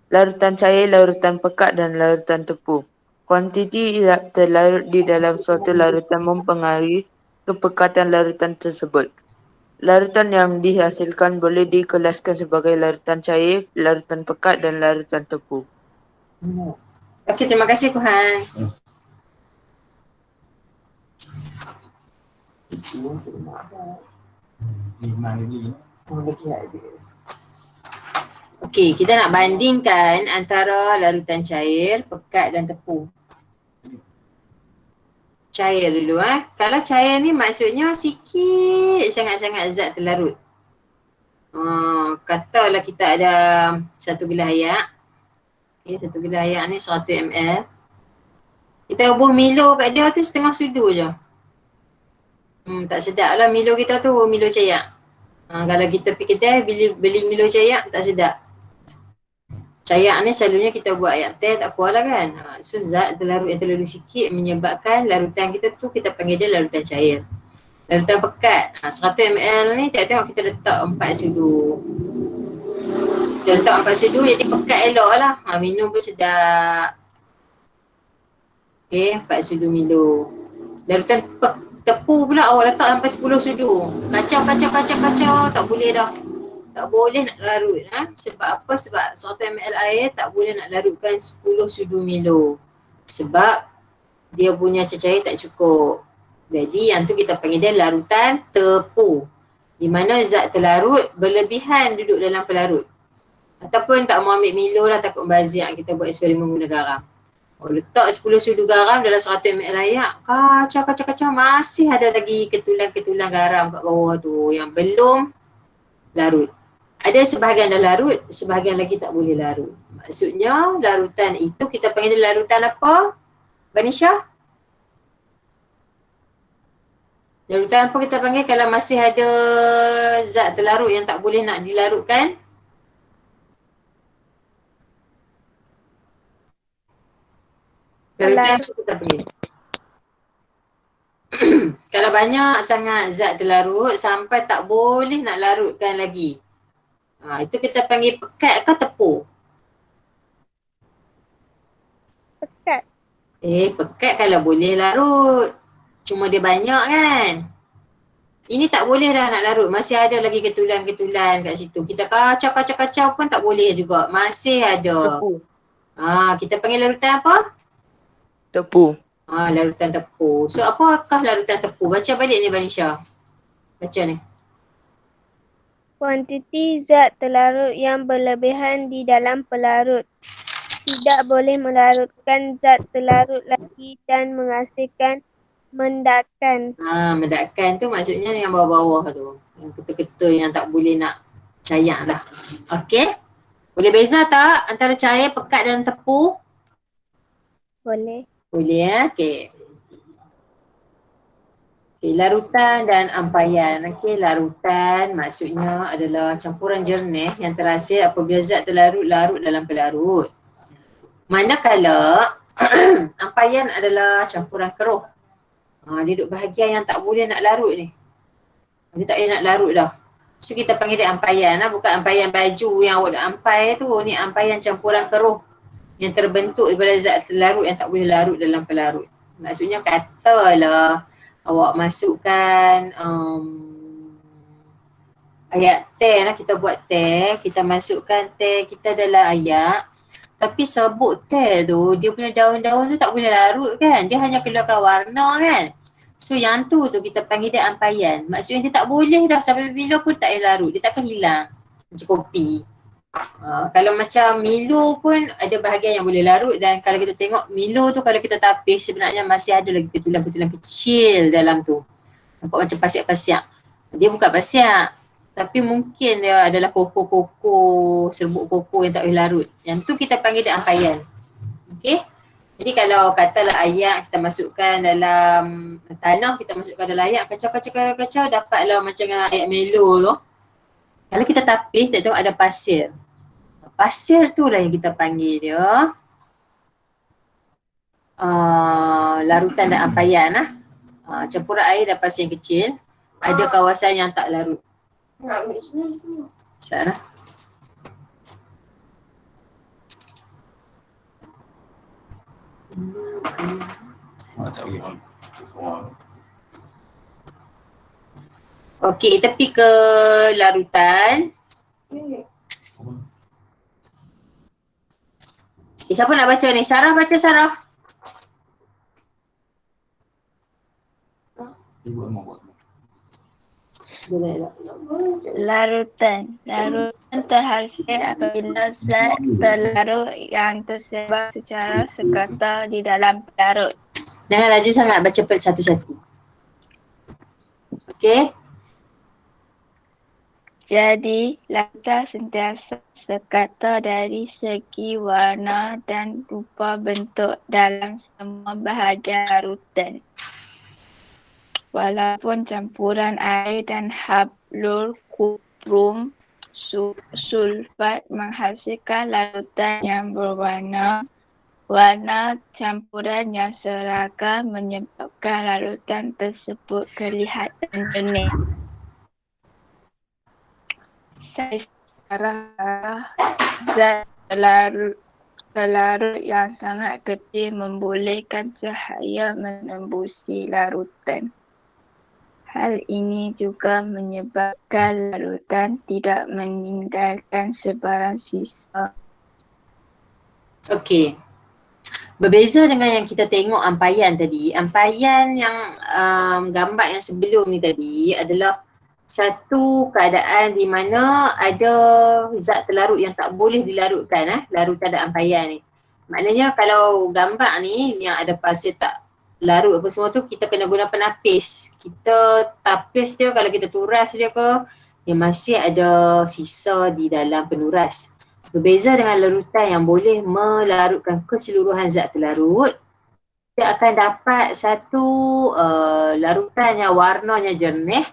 Larutan cair, larutan pekat dan larutan tepung. Kuantiti terlarut di dalam suatu larutan mempengaruhi kepekatan larutan tersebut. Larutan yang dihasilkan boleh dikelaskan sebagai larutan cair, larutan pekat dan larutan tepung. Okey, terima kasih Kuhan. Okey, kita nak bandingkan antara larutan cair, pekat dan tepung. Cair dulu Kalau cair ni maksudnya sikit sangat-sangat zat terlarut. Katalah kita ada 1 gelas air. Okay, 1 gelas air ni 100 ml. Kita bubuh Milo kat dia tu setengah sudu je. Tak sedap lah Milo kita tu, Milo cair. Kalau kita pergi kedai beli Milo cair tak sedap. Cair ni selalunya kita buat air teh tak apalah kan. So zat terlarut yang terlalu sikit menyebabkan larutan kita tu kita panggil dia larutan cair. Larutan pekat, 100 ml ni tengok kita letak 4 sudu. Kita letak 4 sudu jadi pekat elok lah. Minum pun sedap. Okay, 4 sudu Milo. Larutan tepung pula awak letak sampai 10 sudu. Kacau tak boleh dah. Tak boleh nak larut. Sebab apa? Sebab 100 ml air tak boleh nak larutkan 10 sudu Milo. Sebab dia punya cecair tak cukup. Jadi yang tu kita panggil dia larutan tepu. Di mana zat terlarut berlebihan duduk dalam pelarut. Ataupun tak mau ambil Milo lah, takut membazir, kita buat eksperimen guna garam. Letak 10 sudu garam dalam 100 ml air, kacau, masih ada lagi ketulan-ketulan garam kat bawah tu yang belum larut. Ada sebahagian dah larut, sebahagian lagi tak boleh larut. Maksudnya larutan itu kita panggil dia larutan apa? Banisha? Larutan apa kita panggil kalau masih ada zat terlarut yang tak boleh nak dilarutkan? Larutan apa kita panggil? Kalau banyak sangat zat terlarut sampai tak boleh nak larutkan lagi. Itu kita panggil pekat ke tepung? Pekat. Pekat kalau boleh larut. Cuma dia banyak kan. Ini tak boleh dah nak larut. Masih ada lagi ketulan-ketulan kat situ. Kita kacau pun tak boleh juga. Masih ada. Tepu. Kita panggil larutan apa? Tepu. Larutan tepu. So apakah larutan tepu? Baca balik ni Banisha. Baca ni. Kuantiti zat terlarut yang berlebihan di dalam pelarut. Tidak boleh melarutkan zat terlarut lagi dan menghasilkan mendakan. Mendakan tu maksudnya yang bawah-bawah tu. Yang ketul-ketul yang tak boleh nak cair lah. Okey. Boleh beza tak antara cair, pekat dan tepu? Boleh. Boleh ya. Okey. Larutan dan ampaian. Larutan maksudnya adalah campuran jernih yang terhasil apabila zat terlarut larut dalam pelarut. Manakala ampaian adalah campuran keruh. Dia duduk bahagian yang tak boleh nak larut ni. Dia tak boleh nak larut dah. So kita panggil dia ampaian lah. Bukan ampaian baju yang awak dah ampai tu. Ni ampaian campuran keruh yang terbentuk daripada zat terlarut yang tak boleh larut dalam pelarut. Maksudnya katalah awak masukkan ayak teh lah, kita buat teh, kita masukkan teh kita dalam ayak, tapi sabuk teh tu dia punya daun-daun tu tak boleh larut kan, dia hanya keluarkan warna kan. So yang tu kita panggil dia ampaian. Maksudnya dia tak boleh dah sampai bila pun tak boleh larut, dia takkan hilang macam kopi. Kalau macam Milo pun ada bahagian yang boleh larut, dan kalau kita tengok Milo tu kalau kita tapis sebenarnya masih ada lagi ketulan-ketulan kecil dalam tu. Nampak macam pasiak-pasiak. Dia bukan pasiak, tapi mungkin dia adalah koko-koko, serbuk koko yang tak boleh larut. Yang tu kita panggil dia ampaian. Okey. Jadi kalau katalah ayak kita masukkan dalam tanah, kita masukkan dalam ayak, kacau, dapatlah macam ayak Milo tu. Kalau kita tapis, kita tengok ada pasir. Pasir tu lah yang kita panggil dia larutan dan ampaian lah. Campuran air dan pasir yang kecil. Ada kawasan yang tak larut. Sarah. Okey, tepi ke larutan. Siapa nak baca ni? Sarah baca, Sarah. Larutan. Larutan terhasil apabila zat terlarut yang tersebar secara sekata di dalam pelarut. Jangan laju sangat, baca satu-satu. Okey. Jadi, Larutan sentiasa sekata dari segi warna dan rupa bentuk dalam semua bahagian larutan. Walaupun campuran air dan hablur kuprum sulfat menghasilkan larutan yang berwarna, warna campuran yang seragam menyebabkan larutan tersebut kelihatan jernih. Secara zat terlarut yang sangat kecil membolehkan cahaya menembusi larutan. Hal ini juga menyebabkan larutan tidak meninggalkan sebarang sisa. Okey. Berbeza dengan yang kita tengok ampaian tadi, ampaian yang gambar yang sebelum ni tadi adalah satu keadaan di mana ada zat terlarut yang tak boleh dilarutkan, larutan dan ampaian ni. Maknanya kalau gambar ni yang ada pasir tak larut apa semua tu, kita kena guna penapis. Kita tapis dia, kalau kita turas dia ke, yang masih ada sisa di dalam penuras. Berbeza dengan larutan yang boleh melarutkan keseluruhan zat terlarut, kita akan dapat satu larutan yang warnanya jernih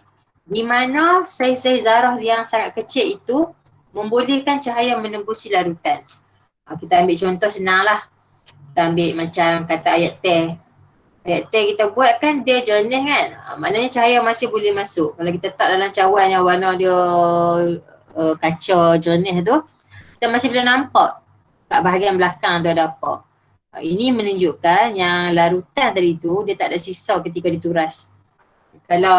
di mana saiz-saiz zarah yang sangat kecil itu membolehkan cahaya menembusi larutan. Kita ambil contoh senang lah. Kita ambil macam kata ayat teh. Ayat teh kita buat kan dia jernih kan. Maknanya cahaya masih boleh masuk. Kalau kita tak dalam cawan yang warna dia kaca jernih tu, kita masih boleh nampak kat bahagian belakang tu ada apa. Ini menunjukkan yang larutan tadi tu dia tak ada sisa ketika dituras. Kalau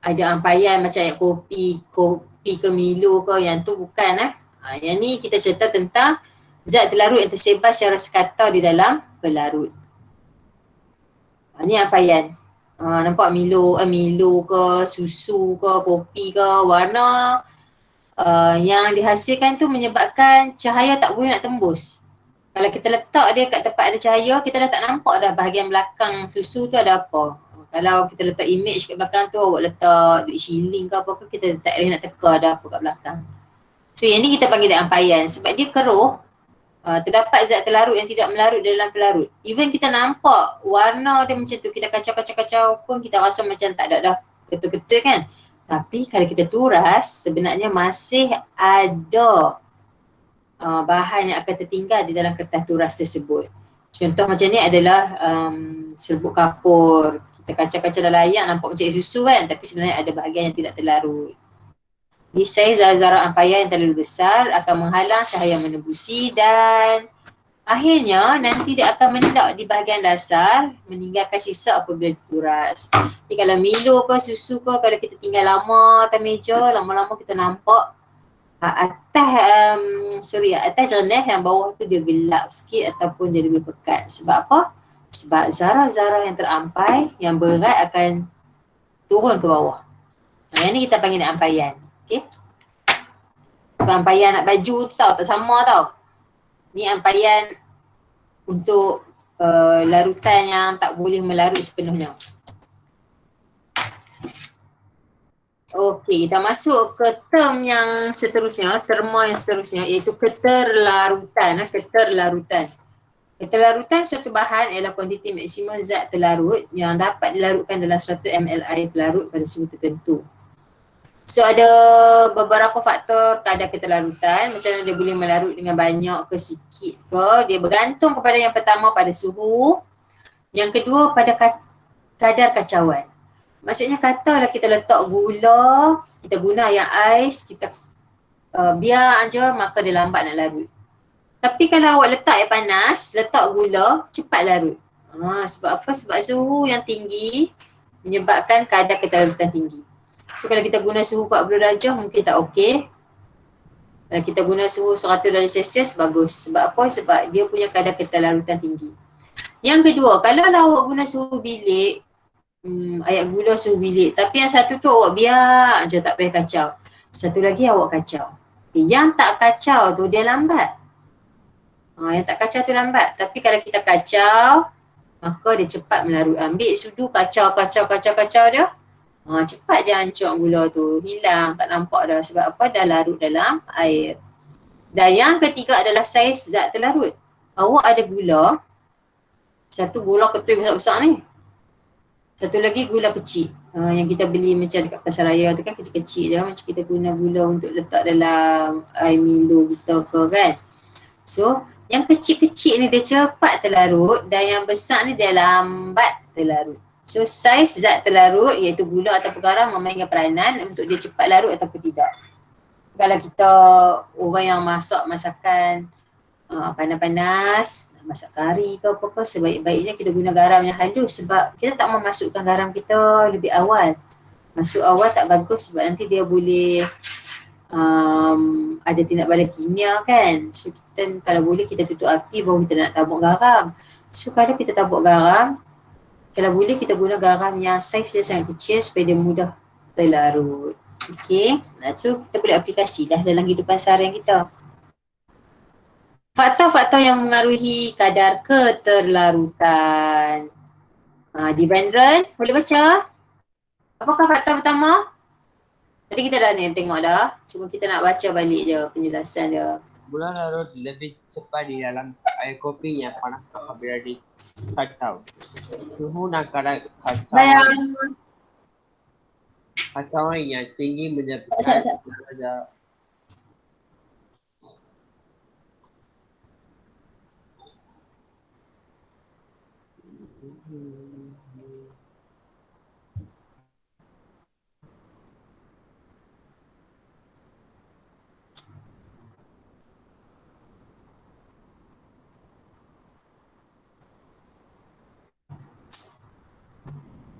ada ampaian macam ayat kopi ke Milo ke, yang tu bukan yang ni kita cerita tentang zat terlarut yang tersebar secara sekata di dalam pelarut. Ni ampaian. Nampak Milo ke, susu ke, kopi ke, warna yang dihasilkan tu menyebabkan cahaya tak boleh nak tembus. Kalau kita letak dia kat tempat ada cahaya, kita dah tak nampak dah bahagian belakang susu tu ada apa. Kalau kita letak image kat belakang tu, awak letak duit shilling ke apa ke, kita tak boleh nak teka ada apa kat belakang. So yang ni kita panggil dia ampaian sebab dia keruh. Terdapat zat terlarut yang tidak melarut dalam pelarut. Even kita nampak warna dia macam tu, kita kacau-kacau pun kita rasa macam tak ada dah ketul-ketul kan. Tapi kalau kita turas, sebenarnya masih ada bahan yang akan tertinggal di dalam kertas turas tersebut. Contoh macam ni adalah serbuk kapur. Kita kacau-kacau dalam air nampak macam susu kan, tapi sebenarnya ada bahagian yang tidak terlarut. Di saiz zarah ampaian yang terlalu besar akan menghalang cahaya menembusi dan akhirnya nanti dia akan mendak di bahagian dasar meninggalkan sisa apabila dituras. Jadi kalau Milo ke susu ke, kalau kita tinggal lama atas meja, lama-lama kita nampak atas jernih, yang bawah tu dia gelap sikit ataupun dia lebih pekat. Sebab apa? Sebab zarah-zarah yang terampai yang berat akan turun ke bawah. Yang ni kita panggil ampaian. Okay. Bukan ampaian nak baju tu tau, tak sama tau. Ni ampaian untuk larutan yang tak boleh melarut sepenuhnya. Okey, kita masuk ke term yang seterusnya, terma yang seterusnya iaitu keterlarutan. Keterlarutan. Keterlarutan suatu bahan ialah kuantiti maksimum zat terlarut yang dapat dilarutkan dalam 100 ml air pelarut pada suhu tertentu. So ada beberapa faktor kadar keterlarutan, macam mana dia boleh melarut dengan banyak ke sikit ke. Dia bergantung kepada yang pertama pada suhu, yang kedua pada kadar kacauan. Maksudnya katalah kita letak gula, kita guna yang ais, kita biar aja maka dia lambat nak larut. Tapi kalau awak letak air panas, letak gula, cepat larut. Sebab apa? Sebab suhu yang tinggi menyebabkan kadar keterlarutan tinggi. So kalau kita guna suhu 40 darjah mungkin tak okey. Kalau kita guna suhu 100 darjah Celsius bagus. Sebab apa? Sebab dia punya kadar keterlarutan tinggi. Yang kedua, kalau awak guna suhu bilik, ayat gula suhu bilik, tapi yang satu tu awak biar je, tak payah kacau. Satu lagi awak kacau. Yang tak kacau tu dia lambat. Yang tak kacau tu lambat. Tapi kalau kita kacau, maka dia cepat melarut. Ambil sudu, kacau dia. Cepat je hancur gula tu, hilang, tak nampak dah. Sebab apa? Dah larut dalam air. Dan yang ketiga adalah saiz zat terlarut. Awak ada gula, satu gula ketul besar-besar ni, satu lagi gula kecil. Yang kita beli macam dekat pasar raya tu kan, kecil-kecil je, macam kita guna gula untuk letak dalam air Milo kita ke kan. So yang kecil-kecil ni dia cepat terlarut dan yang besar ni dia lambat terlarut. So saiz zat terlarut iaitu gula atau garam memainkan peranan untuk dia cepat larut ataupun tidak. Kalau kita orang yang masak masakan panas-panas, masak kari ke apa-apa, sebaik-baiknya kita guna garam yang halus sebab kita tak memasukkan garam kita lebih awal. Masuk awal tak bagus sebab nanti dia boleh ada tindak balik kimia kan. So kita kalau boleh kita tutup api baru kita nak tabur garam. So kalau kita tabur garam, kalau boleh kita guna garam yang saiz dia sangat kecil supaya dia mudah terlarut. Okay, so kita boleh aplikasi dah dalam kehidupan seharian kita. Faktor-faktor yang mengaruhi kadar keterlarutan. Divendran, boleh baca? Apakah faktor pertama? Tadi kita dah tengok dah. Cuma kita nak baca balik je penjelasan dia. Gula larut lebih cepat di dalam air kopi yang panas apabila dikacau. Suhu dan kadar kacauan yang tinggi menyebabkan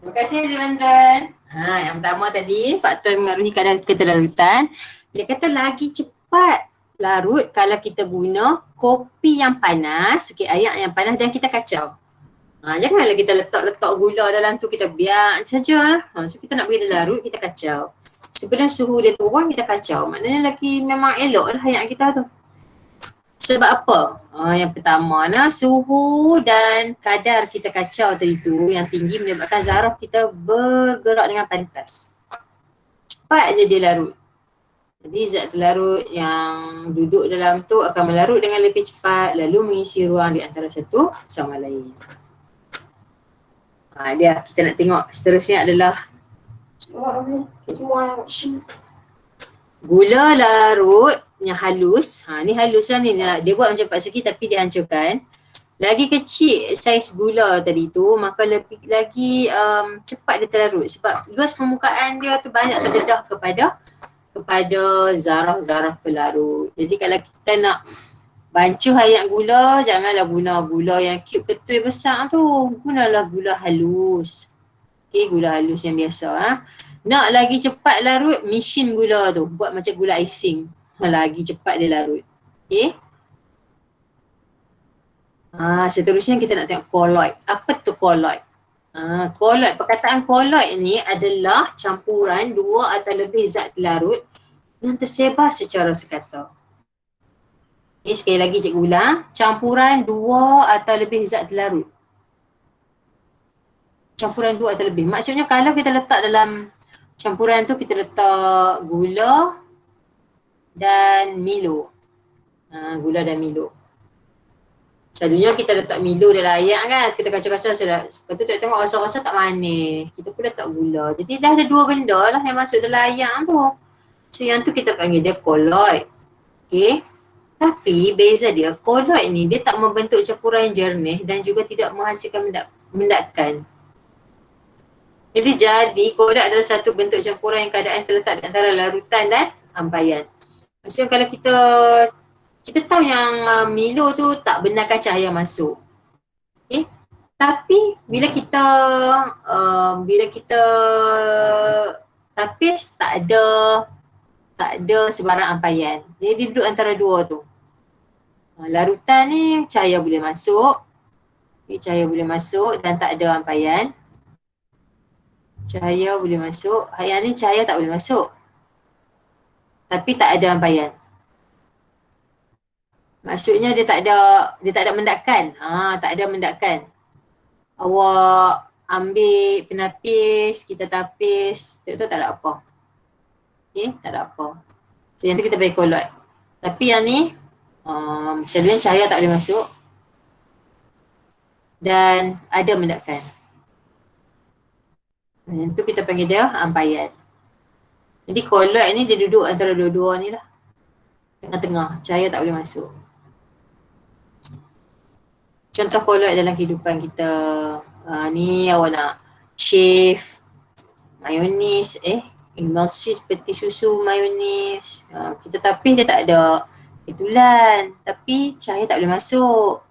Terima kasih Zilendran. Yang pertama tadi, faktor yang mengaruhi kadar keterlarutan. Dia kata lagi cepat larut kalau kita guna kopi yang panas, sikit air yang panas dan kita kacau. Janganlah kita letak gula dalam tu, kita biar saja. So kita nak bagi dia larut, kita kacau. Sebelum suhu dia turun, kita kacau. Maknanya lagi memang elok lah hayat kita tu. Sebab apa? Yang pertama, suhu dan kadar kita kacau tadi tu yang tinggi menyebabkan zarah kita bergerak dengan pantas. Cepat je dia larut. Jadi zat terlarut yang duduk dalam tu akan melarut dengan lebih cepat lalu mengisi ruang di antara satu sama lain. Dia kita nak tengok seterusnya adalah gula larut yang halus. Ni halus lah ni. Dia buat macam 4 segi tapi dia hancurkan. Lagi kecil saiz gula tadi tu, maka lebih lagi cepat dia terlarut sebab luas permukaan dia tu banyak terdedah kepada zarah-zarah pelarut. Jadi kalau kita nak bancuh hayat gula, janganlah guna gula yang cube ketui besar tu. Gunalah gula halus. Okay, gula halus yang biasa. Nak lagi cepat larut, mesin gula tu. Buat macam gula icing. Lagi cepat dia larut. Okay. Seterusnya kita nak tengok colloid. Apa tu colloid? Colloid, perkataan colloid ni adalah campuran dua atau lebih zat larut yang tersebar secara sekata. Okay, sekali lagi cikgu ulang. Campuran dua atau lebih zat larut. Campuran dua atau lebih. Maksudnya kalau kita letak dalam campuran tu, kita letak gula dan Milo. Gula dan Milo. Selalunya kita letak Milo dalam air kan. Kita kacau-kacau sudah. Lepas tu tengok rasa-rasa tak manis. Kita pun letak gula. Jadi dah ada dua benda lah yang masuk dalam air tu. So yang tu kita panggil dia colloid. Okay. Tapi beza dia, colloid ni dia tak membentuk campuran yang jernih dan juga tidak menghasilkan mendakan. Jadi colloid adalah satu bentuk campuran yang keadaan terletak di antara larutan dan ampaian. Maksudnya kalau kita tahu yang Milo tu tak benarkan cahaya masuk. Okay? Tapi bila kita tapis tak ada sebarang ampaian. Jadi dia duduk antara dua tu. Larutan ni cahaya boleh masuk. Cahaya boleh masuk dan tak ada ampaian. Cahaya boleh masuk. Yang ni cahaya tak boleh masuk. Tapi tak ada ampaian. Maksudnya dia tak ada mendakan. Tak ada mendakan. Awak ambil penapis, kita tapis, tu tak ada apa. Okay, tak ada apa. So yang tu kita bagi colloid. Tapi yang ni, selalunya cahaya tak boleh masuk. Dan ada mendakan. Yang tu kita panggil dia ampaian. Jadi colloid ni dia duduk antara dua-dua ni lah. Tengah-tengah, cahaya tak boleh masuk. Contoh colloid dalam kehidupan kita. Ni awak nak shave mayonis, emulsi seperti susu mayonis. Kita tapis dia tak ada ketulan. Tapi cahaya tak boleh masuk.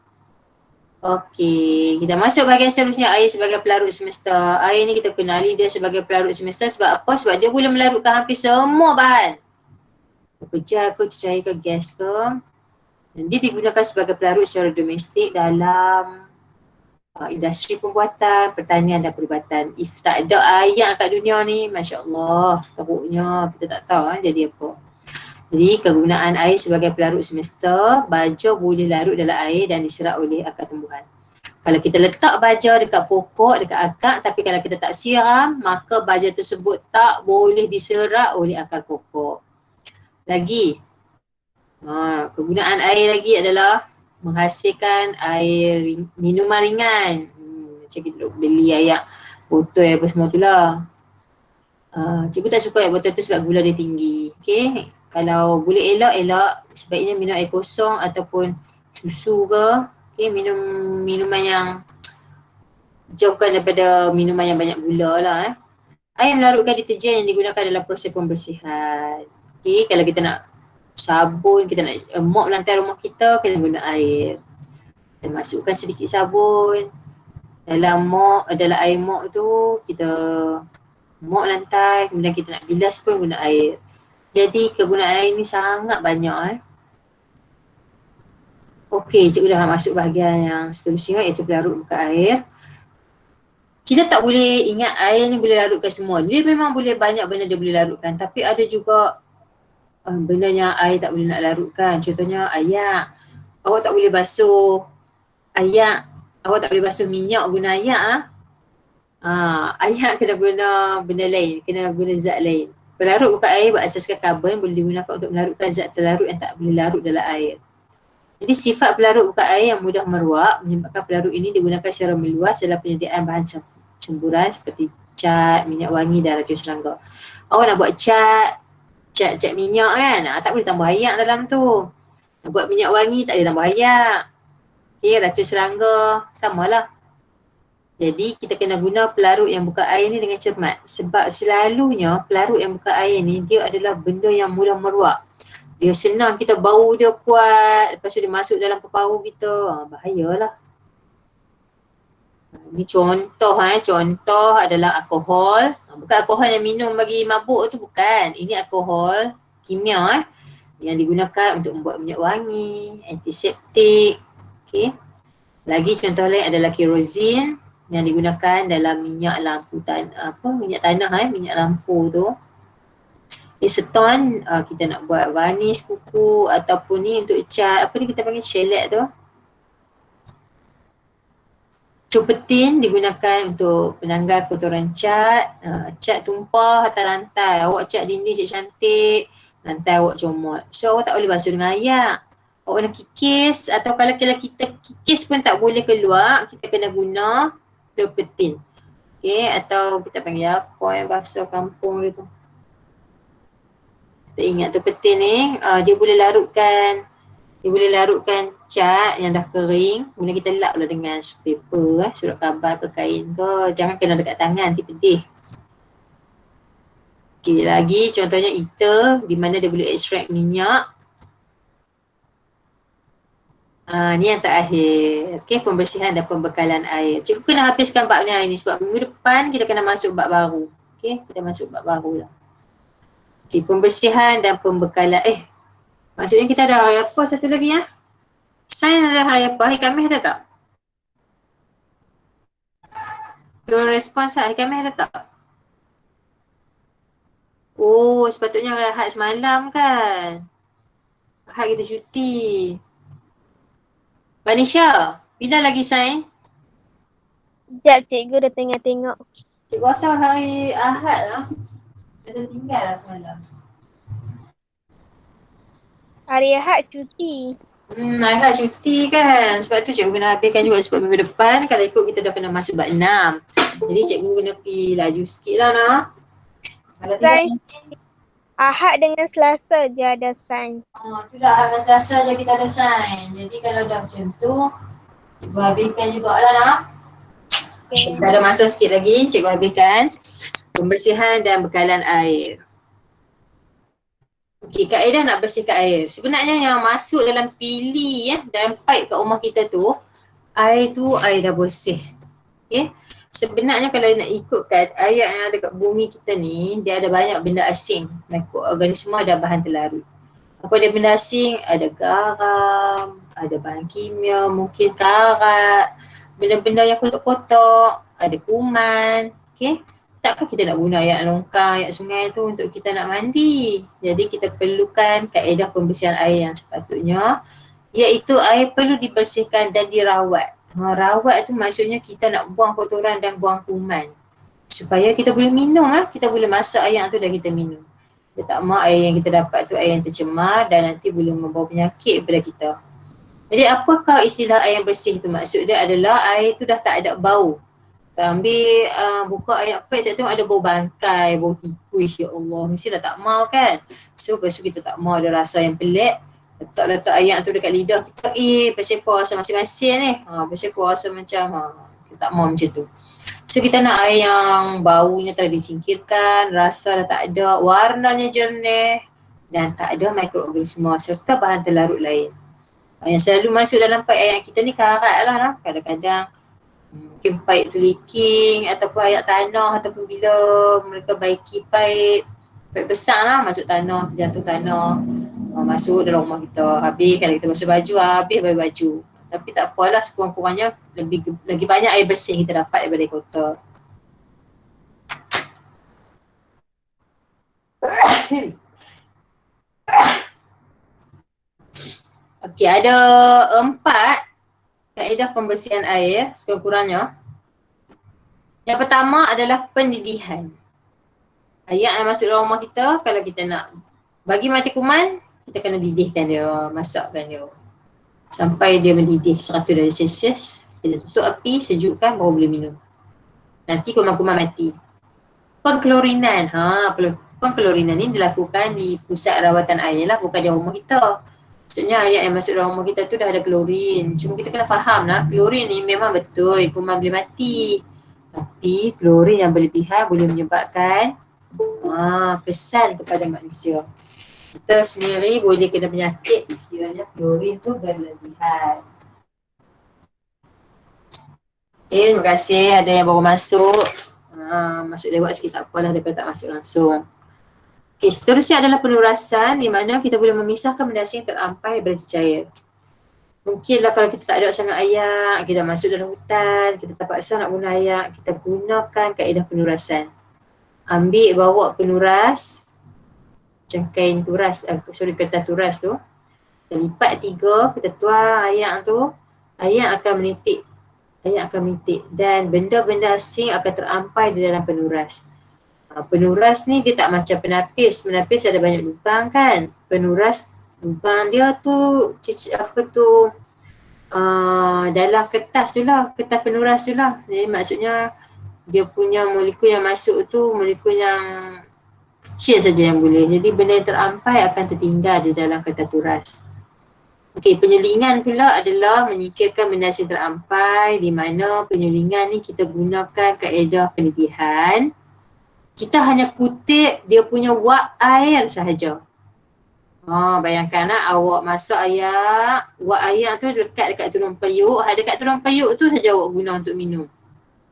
Okey, kita masuk bahagian seterusnya, air sebagai pelarut semesta. Air ni kita kenali dia sebagai pelarut semesta sebab apa? Sebab dia boleh melarutkan hampir semua bahan. Pejar ke, cecair ke, gas ke. Dan dia digunakan sebagai pelarut secara domestik dalam industri pembuatan, pertanian dan perubatan. If tak ada air kat dunia ni, Masya Allah, teruknya kita tak tahu jadi apa. Jadi kegunaan air sebagai pelarut semesta, baja boleh larut dalam air dan diserap oleh akar tumbuhan. Kalau kita letak baja dekat pokok, dekat akar, tapi kalau kita tak siram, maka baja tersebut tak boleh diserap oleh akar pokok. Lagi, kegunaan air lagi adalah menghasilkan air minuman ringan. Macam kita beli air botol apa semua tu lah. Cikgu tak suka air botol tu sebab gula dia tinggi. Okay. Kalau boleh elak, sebaiknya minum air kosong ataupun susu ke. Okay, minum minuman yang jauhkan daripada minuman yang banyak gula lah. Air melarutkan deterjen yang digunakan dalam proses pembersihan. Okay, kalau kita nak sabun, kita nak mop lantai rumah kita, kita guna air. Kita masukkan sedikit sabun dalam air mop tu, kita mop lantai, kemudian kita nak bilas pun guna air. Jadi kegunaan air ni sangat banyak. Okey, cikgu dah nak masuk bahagian yang seterusnya iaitu pelarut muka air. Kita tak boleh ingat air ni boleh larutkan semua. Dia memang boleh banyak benda dia boleh larutkan, tapi ada juga benda yang air tak boleh nak larutkan. Contohnya ayak. Awak tak boleh basuh ayak. Awak tak boleh basuh minyak guna ayak. Ayak kena guna benda lain, kena guna zat lain. Pelarut muka air berasaskan karbon boleh digunakan untuk melarutkan zat terlarut yang tak boleh larut dalam air. Jadi sifat pelarut muka air yang mudah meruap menyebabkan pelarut ini digunakan secara meluas dalam penyediaan bahan campuran seperti cat, minyak wangi dan racun serangga. Awak nak buat cat minyak kan, tak boleh tambah ayak dalam tu. Nak buat minyak wangi tak boleh tambah ayak. Okay, racun serangga samalah. Jadi kita kena guna pelarut yang buka air ni dengan cermat sebab selalunya pelarut yang buka air ni dia adalah benda yang mudah meruap. Dia senang, kita bau dia kuat, lepas tu dia masuk dalam paru kita, bahayalah. Ini contoh adalah alkohol. Bukan alkohol yang minum bagi mabuk tu, bukan. Ini alkohol kimia yang digunakan untuk membuat minyak wangi, antiseptik. Okay. Lagi contoh lain adalah kerosin yang digunakan dalam minyak lampu minyak tanah minyak lampu tu. Aseton kita nak buat varnish kuku ataupun ni untuk cat, apa ni kita panggil shellac tu. Cupetin digunakan untuk penanggal kotoran cat, cat tumpah atas lantai, awak cat dinding cat cantik, lantai awak comot. So awak tak boleh basuh dengan ayak. Awak nak kikis atau kalau kita kikis pun tak boleh keluar, kita kena guna turpentine. Okay, atau kita panggil apa yang bahasa kampung dia tu. Kita ingat turpentine ni, dia boleh larutkan cat yang dah kering, kemudian kita lap lah dengan paper, surat khabar ke kain ke, jangan kena dekat tangan, nanti pedih. Okay, lagi contohnya heater di mana dia boleh ekstrak minyak. Ni yang terakhir, okay, pembersihan dan pembekalan air. Cikgu kena habiskan bab ni hari ni sebab minggu depan kita kena masuk bab baru. Okay, kita masuk bab baru lah. Okay, pembersihan dan pembekalan. Maksudnya kita ada hari apa satu lagi ya? Sains ada hari apa? Hari Khamis ada tak? Turun respons hari Khamis ada tak? Oh, sepatutnya Ahad semalam kan? Ahad kita cuti. Vanisha, bila lagi sains? Sekejap cikgu dah tengah tengok. Cikgu rasa hari Ahad lah. Dah tertinggal lah semalam. Hari Ahad cuti. Ahad cuti kan. Sebab tu cikgu kena habiskan juga sebab minggu depan kalau ikut kita dah kena masuk bab 6. Jadi cikgu kena pergi laju sikit lah nak. Kalau tidak Ahad dengan Selasa je ada sains. Itulah Ahad dengan Selasa je kita ada sains. Jadi kalau dah macam tu, cikgu habiskan jugalah nak. Okay. Kita ada masa sikit lagi, cikgu habiskan pembersihan dan bekalan air. Okey, kaedah nak bersihkan air. Sebenarnya yang masuk dalam pili dalam pipe kat rumah kita tu, air tu air dah bersih. Okay. Sebenarnya kalau nak ikutkan ayat yang ada kat bumi kita ni, dia ada banyak benda asing. Mikroorganisma ada bahan terlarut. Apa dia benda asing? Ada garam, ada bahan kimia, mungkin karat, benda-benda yang kotak-kotak, ada kuman. Okay. Takkan kita nak guna ayat longkang, ayat sungai tu untuk kita nak mandi. Jadi kita perlukan kaedah pembersihan air yang sepatutnya, iaitu air perlu dibersihkan dan dirawat. Rawat tu maksudnya kita nak buang kotoran dan buang kuman. Supaya kita boleh minum, kita boleh masak air tu dan kita minum. Kita tak mahu air yang kita dapat tu air yang tercemar dan nanti boleh membawa penyakit kepada kita. Jadi apakah istilah air yang bersih tu? Maksud dia adalah air tu dah tak ada bau. Kita ambil buka ayat pet, kita tengok ada bau bangkai, bau tikus, ya Allah. Mesti dah tak mahu kan. So lepas tu kita tak mahu ada rasa yang pelik. Letak ayat tu dekat lidah kita, pasal apa rasa masing-masing ni. Pasal apa rasa macam, kita tak mahu macam tu. So kita nak air yang baunya telah disingkirkan, rasa dah tak ada, warnanya jernih dan tak ada mikroorganisma serta bahan terlarut lain. Yang selalu masuk dalam paip ayat kita ni karat lah. Kadang-kadang mungkin paip tu leaking ataupun ayat tanah, ataupun bila mereka baiki paip besar lah, masuk tanah, terjatuh tanah, masuk dalam rumah kita. Habis kalau kita basuh baju, habis baju. Tapi tak apalah, sekurang-kurangnya lagi banyak air bersih kita dapat daripada air kotor. Okey, ada 4 kaedah pembersihan air sekurang-kurangnya. Yang pertama adalah pendidihan. Ayat yang masuk dalam rumah kita, kalau kita nak bagi mati kuman, kita kena didihkan dia, masakkan dia sampai dia mendidih 100 darjah Celsius. Kita tutup api, sejukkan, baru boleh minum. Nanti kuman-kuman mati. Pengklorinan. Pengklorinan ni dilakukan di pusat rawatan air lah, bukan di rumah kita. Maksudnya ayat yang masuk dalam rumah kita tu dah ada klorin. Cuma kita kena faham lah, klorin ni memang betul kuman boleh mati. Tapi klorin yang berlebihan boleh menyebabkan kesan kepada manusia. Kita sendiri boleh kena penyakit sekiranya klorin tu berlebihan. Terima kasih ada yang baru masuk. Masuk lewat sikit tak apalah daripada tak masuk langsung. Okay, seterusnya adalah penurasan di mana kita boleh memisahkan benda asing terampai daripada cecair. Mungkinlah kalau kita tak ada sangat ayak, kita masuk dalam hutan, kita terpaksa nak guna ayak, kita gunakan kaedah penurasan. Ambil bawa penuras, cengkain turas, kertas turas tu, kita lipat 3, kita tuang ayak tu, ayak akan menitik dan benda-benda asing akan terampai di dalam penuras. Penuras ni dia tak macam penapis ada banyak lubang kan. Penuras lubang dia tu dalam kertas tu lah, kertas penuras tu lah. Jadi maksudnya dia punya molekul yang masuk tu molekul yang kecil saja yang boleh. Jadi benda yang terampai akan tertinggal di dalam kertas turas. Okey, penyulingan pula adalah menyingkirkan benda yang terampai, di mana penyulingan ni kita gunakan kaedah pendidihan. Kita hanya kutip dia punya wak air sahaja. Bayangkanlah awak masak ayak, wak ayak tu dekat turun payuk, dekat turun payuk tu saja awak guna untuk minum.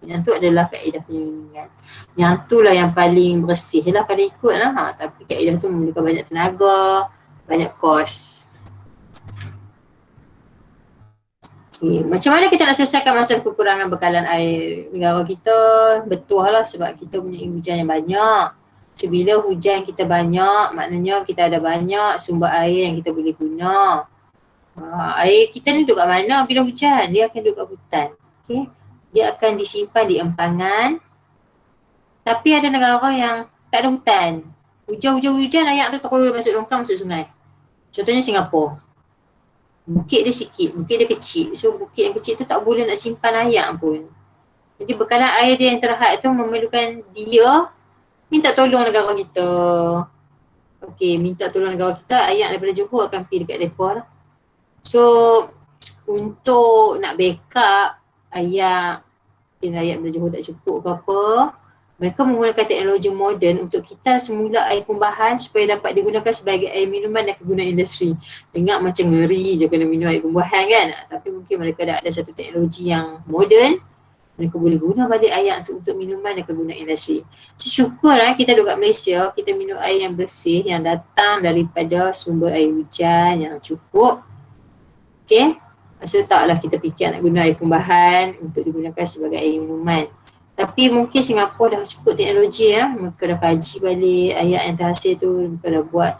Yang tu adalah kaedah penyulingan. Yang tu lah yang paling bersih lah pada ikut lah. Tapi kaedah tu memerlukan banyak tenaga, banyak kos. Okay. Macam mana kita nak selesaikan masalah kekurangan bekalan air negara kita? Betul lah sebab kita punya hujan yang banyak. So, bila hujan kita banyak, maknanya kita ada banyak sumber air yang kita boleh guna. Air kita ni duduk kat mana bila hujan? Dia akan duduk kat hutan. Okay. Dia akan disimpan di empangan. Tapi ada negara yang tak ada hutan. Hujan air tu terus masuk longkang, masuk sungai. Contohnya Singapura. Bukit dia sikit, bukit dia kecil. So bukit yang kecil tu tak boleh nak simpan air pun. Jadi bekalan air dia yang terhad tu memerlukan dia minta tolong negara kita. Okey, minta tolong negara kita, air daripada Johor akan pergi dekat mereka lah. So untuk nak backup air daripada Johor tak cukup ke apa, Mereka menggunakan teknologi moden untuk kita semula air kumbahan supaya dapat digunakan sebagai air minuman dan kegunaan industri. Dengar macam ngeri je kena minum air kumbahan kan. Tapi mungkin mereka dah ada satu teknologi yang moden. Mereka boleh guna balik air untuk minuman dan kegunaan industri. So, syukur kita duduk kat Malaysia, kita minum air yang bersih yang datang daripada sumber air hujan yang cukup. Okay. So taklah kita fikir nak guna air kumbahan untuk digunakan sebagai air minuman. Tapi mungkin Singapura dah cukup teknologi mereka dah kaji balik ayat yang terhasil tu, mereka dah buat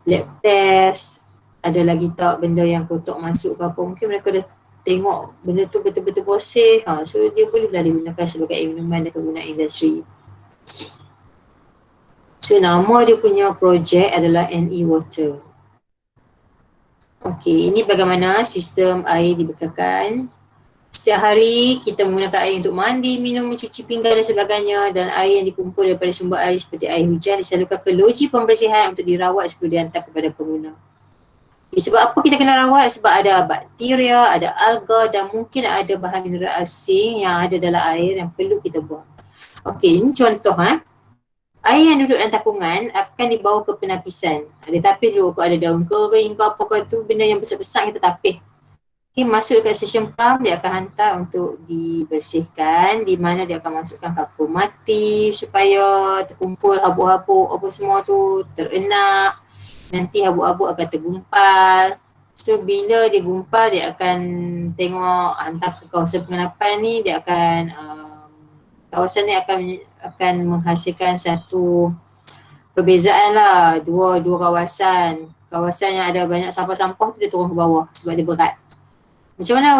lab test, ada lagi tak benda yang kotak masuk ke apa, mungkin mereka dah tengok benda tu betul-betul bersih, so dia bolehlah digunakan sebagai air minuman dan kegunaan industri. So nama dia punya projek adalah NE Water. Okey, ini bagaimana sistem air dibekalkan. Setiap hari kita menggunakan air untuk mandi, minum, mencuci pinggan dan sebagainya, dan air yang dikumpul daripada sumber air seperti air hujan disalurkan ke loji pembersihan untuk dirawat sebelum dihantar kepada pengguna. Sebab apa kita kena rawat? Sebab ada bakteria, ada alga dan mungkin ada bahan mineral asing yang ada dalam air yang perlu kita buang. Okey, ini contoh air yang duduk dalam takungan akan dibawa ke penapisan. Ada tapis dulu, kalau ada daun kering ke apa tu, benda yang besar-besar kita tapis. Okay, masuk dekat stesen pump, dia akan hantar untuk dibersihkan, di mana dia akan masukkan kapur mati supaya terkumpul habuk-habuk apa semua tu terenak. Nanti habuk-habuk akan tergumpal. So bila dia gumpal, dia akan tengok hantar ke kawasan pengenapan ni, dia akan kawasan ni akan menghasilkan satu perbezaan lah, dua kawasan. Kawasan yang ada banyak sampah-sampah tu dia turun ke bawah sebab dia berat. Macam mana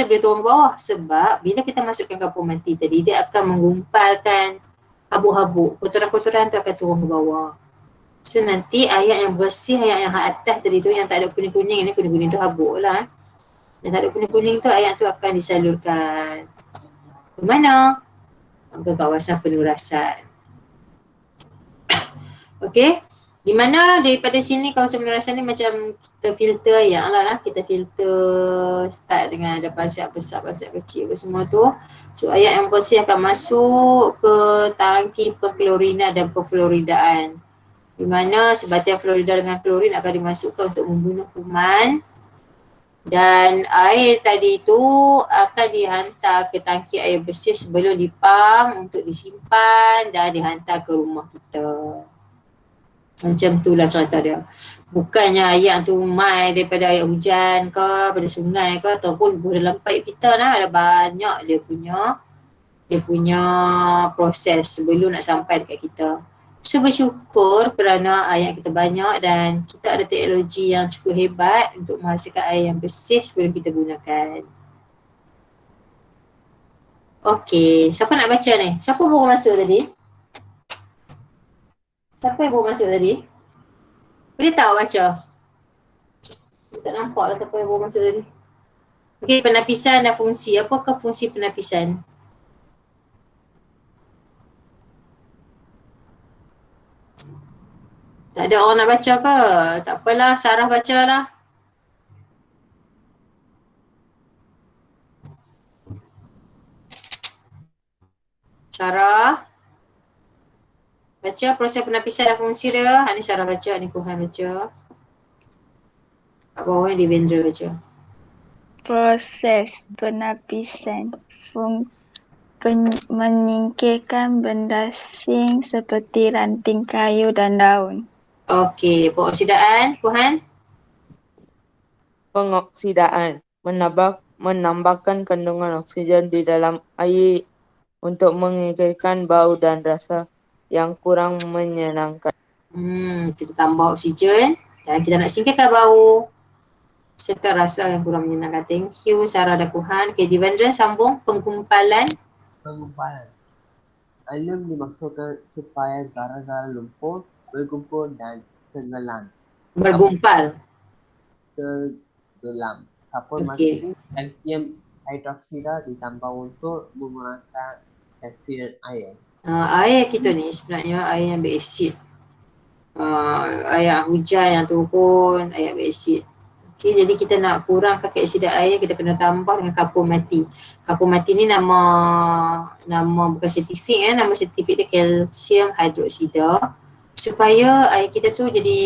dia boleh turun ke bawah? Sebab bila kita masukkan kapur mati tadi, dia akan menggumpalkan habuk-habuk. Kotoran-kotoran tu akan turun ke bawah. So nanti ayat yang bersih, ayat yang atas tadi tu yang tak ada kuning-kuning, ni kuning-kuning tu habuk lah. Yang tak ada kuning-kuning tu, ayat tu akan disalurkan ke mana? Ke kawasan penurasan. Okey. Di mana daripada sini kawasan penurasan ni macam kita filter ayat lah. Kita filter start dengan ada pasiat besar, pasiat kecil apa semua tu. So ayat yang bersih akan masuk ke tangki perklorina dan perfluoridaan. Di mana sebatian fluorida dengan klorin akan dimasukkan untuk membunuh kuman. Dan air tadi tu akan dihantar ke tangki air bersih sebelum dipam untuk disimpan dan dihantar ke rumah kita. Macam tu lah cerita dia. Bukannya air tu mai daripada air hujan ke, daripada sungai ke, ataupun dalam paip kita lah. Ada banyak dia punya proses sebelum nak sampai dekat kita. So bersyukur kerana air kita banyak dan kita ada teknologi yang cukup hebat untuk menghasilkan air yang bersih sebelum kita gunakan. Okey, siapa nak baca ni? Siapa baru masuk tadi? Siapa yang baru masuk tadi? Boleh tak baca? Tak nampak lah siapa yang baru masuk tadi. Okey, penapisan dan fungsi. Apakah fungsi penapisan? Tak ada orang nak baca ke? Tak apalah, Sarah bacalah. Sarah. Baca proses penapisan dan fungsi dia. Ni Sarah baca, ni Kuhan baca. Kat bawah ni Devendra baca. Proses penapisan menyingkirkan benda asing seperti ranting kayu dan daun. Okey, pengoksidaan, Kuhan? Pengoksidaan menambahkan kandungan oksigen di dalam air untuk menghilangkan bau dan rasa yang kurang menyenangkan. Kita tambah oksigen dan kita nak singkirkan bau serta rasa yang kurang menyenangkan. Thank you Sarah dan Kuhan. Okay, Devendra sambung penggumpalan. Alum dimaksudkan supaya gara-gara lumpur bergumpul dan tenggelam. Bergumpal. Tenggelam. Kapur mati kalsium hidroksida ditambah untuk mengurangkan asid air. Air kita ni sebenarnya air yang berasid. Air hujan yang turun, air berasid. Okay, jadi kita nak kurangkan keaksidan air, kita kena tambah dengan kapur mati. Kapur mati ni nama bukan saintifik nama saintifik dia kalsium hidroksida, supaya air kita tu jadi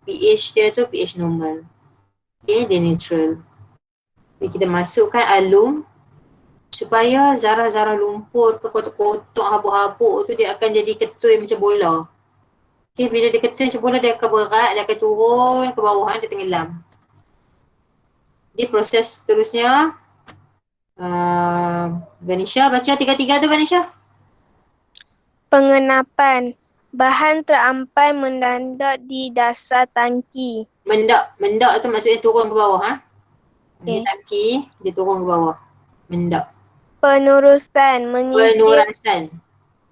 pH dia tu pH normal. Okay, dia neutral. Jadi kita masukkan alum supaya zarah-zarah lumpur ke kotak-kotak habuk-habuk tu dia akan jadi ketui macam bola. Okay, bila dia ketui macam bola dia akan berat, dia akan turun ke bawah, dia tenggelam. Jadi proses seterusnya, Vanisha baca tiga-tiga tu Vanisha. Pengenapan. Bahan terampai mendadak di dasar tangki. Mendak tu maksudnya turun ke bawah. Dia Okay. tangki, dia turun ke bawah. Mendak. Penurusan.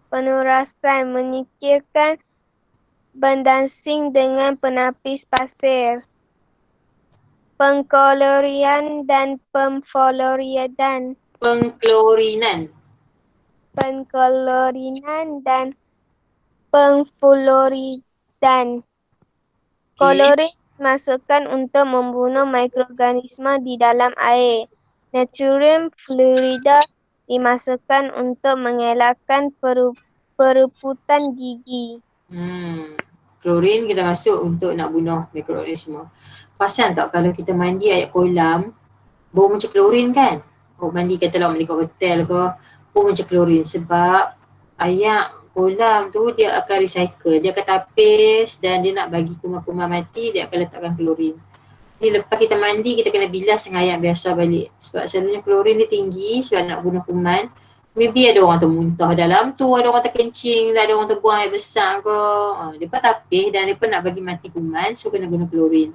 Penurasan. Menyikirkan bendansing dengan penapis pasir. Pengklorian dan pemfluoridan. Pengklorinan Dan pemfluoridan. Klorin dimasukkan untuk membunuh mikroorganisma di dalam air. Natrium fluorida dimasukkan untuk mengelakkan perebutan gigi. Klorin kita masuk untuk nak bunuh mikroorganisma. Pasal tak kalau kita mandi air kolam, bau macam klorin kan? Mandi katalah mandi kat hotel ke, bau macam klorin sebab air kolam tu dia akan recycle, dia akan tapis dan dia nak bagi kuman-kuman mati, dia akan letakkan klorin. Jadi lepas kita mandi, kita kena bilas dengan air biasa balik. Sebab selalunya klorin dia tinggi sebab nak bunuh kuman. Maybe ada orang termuntah dalam tu, ada orang terkencing, ada orang terbuang air besar ke. Dia pun tapis dan dia pun nak bagi mati kuman, so kena guna klorin.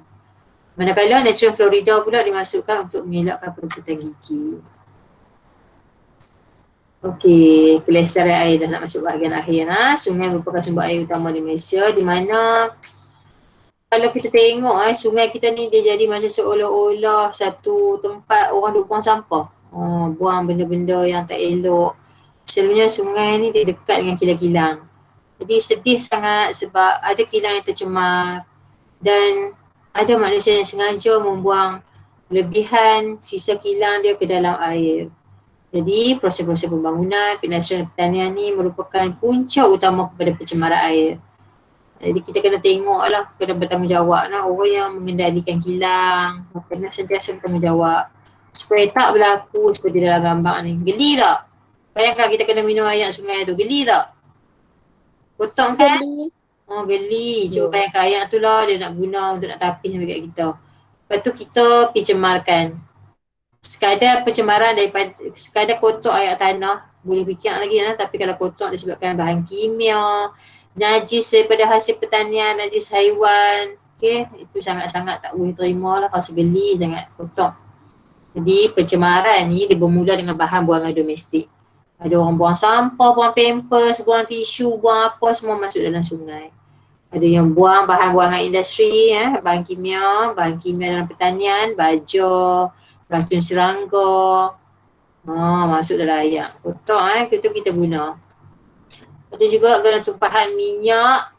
Manakala natrium fluorida pula dimasukkan untuk mengelakkan perebutan gigi. Okey, kelestarian air dah nak masuk bahagian akhir. Sungai merupakan sumber air utama di Malaysia, di mana kalau kita tengok sungai kita ni dia jadi macam seolah-olah satu tempat orang duk buang sampah. Buang benda-benda yang tak elok. Selalunya sungai ni dia dekat dengan kilang-kilang. Jadi sedih sangat sebab ada kilang yang tercemar dan ada manusia yang sengaja membuang lebihan sisa kilang dia ke dalam air. Jadi proses-proses pembangunan, penasrian pertanian ni merupakan punca utama kepada pencemaran air. Jadi kita kena tengok lah, kena bertanggungjawab lah orang yang mengendalikan kilang, kena sentiasa bertanggungjawab supaya tak berlaku seperti dalam gambar ni. Geli tak? Bayangkan kita kena minum air sungai tu, geli tak? Potong kan? Geli. Cuba bayangkan air tu lah dia nak guna untuk nak tapis sampai kat kita. Lepas tu kita pergi cemarkan. Sekadar pencemaran daripada, sekadar kotor air tanah boleh fikir lagi tapi kalau kotor disebabkan bahan kimia, najis daripada hasil pertanian, najis haiwan, itu sangat-sangat tak boleh terima lah kalau segeli sangat kotor. Jadi pencemaran ni dia bermula dengan bahan buangan domestik. Ada orang buang sampah, buang pampers, buang tisu, buang apa semua masuk dalam sungai. Ada yang buang bahan buangan industri, bahan kimia dalam pertanian, baja, racun serangga, masuk dalam air. Kotor kita guna. Ada juga kalau tumpahan minyak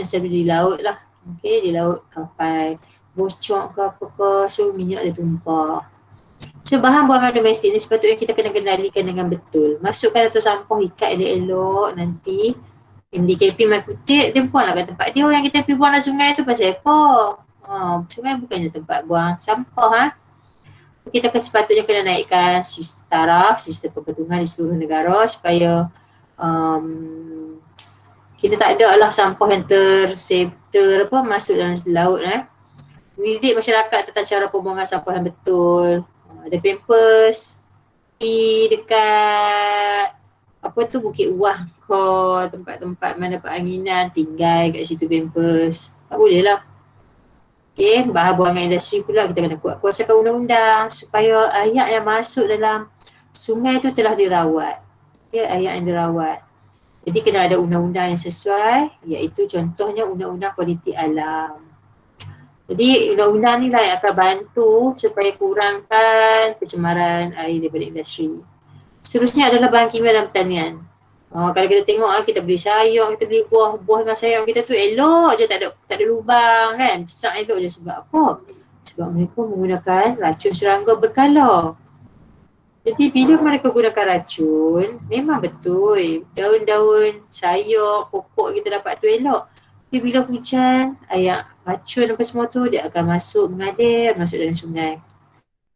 selalu di laut lah. Di laut kapal bocok ke apa ke, so minyak dia tumpah. So bahan buangan domestik ni sepatutnya kita kena kendalikan dengan betul. Masukkan atau sampah, ikat elok-elok, nanti MDKP mai kutip, dia buanglah kat tempat dia. Yang kita pergi buang dalam sungai tu pasal apa? Sungai bukannya tempat buang sampah. Kita sepatutnya kena naikkan taraf sistem pembetulan di seluruh negara supaya kita tak ada lah sampah yang masuk dalam laut. Didik masyarakat tentang cara pembuangan sampah yang betul. Ada pampers pergi dekat Bukit Uah ke tempat-tempat mana peranginan, tinggal kat situ pampers. Tak boleh lah. Bahan buangan industri pula kita kena kuasakan undang-undang supaya air yang masuk dalam sungai tu telah dirawat. Air yang dirawat. Jadi kena ada undang-undang yang sesuai, iaitu contohnya undang-undang kualiti alam. Jadi undang-undang ni lah yang akan bantu supaya kurangkan pencemaran air daripada industri. Seterusnya adalah bahan kimia dalam pertanian. Kalau kita tengok kita beli sayur, kita beli buah dengan sayur kita tu elok je, tak ada lubang kan. Besar elok je sebab apa? Sebab mereka menggunakan racun serangga berkala. Jadi bila mereka gunakan racun, memang betul daun-daun, sayur, pokok kita dapat tu elok. Tapi bila hujan, air racun apa semua tu dia akan mengalir masuk dalam sungai.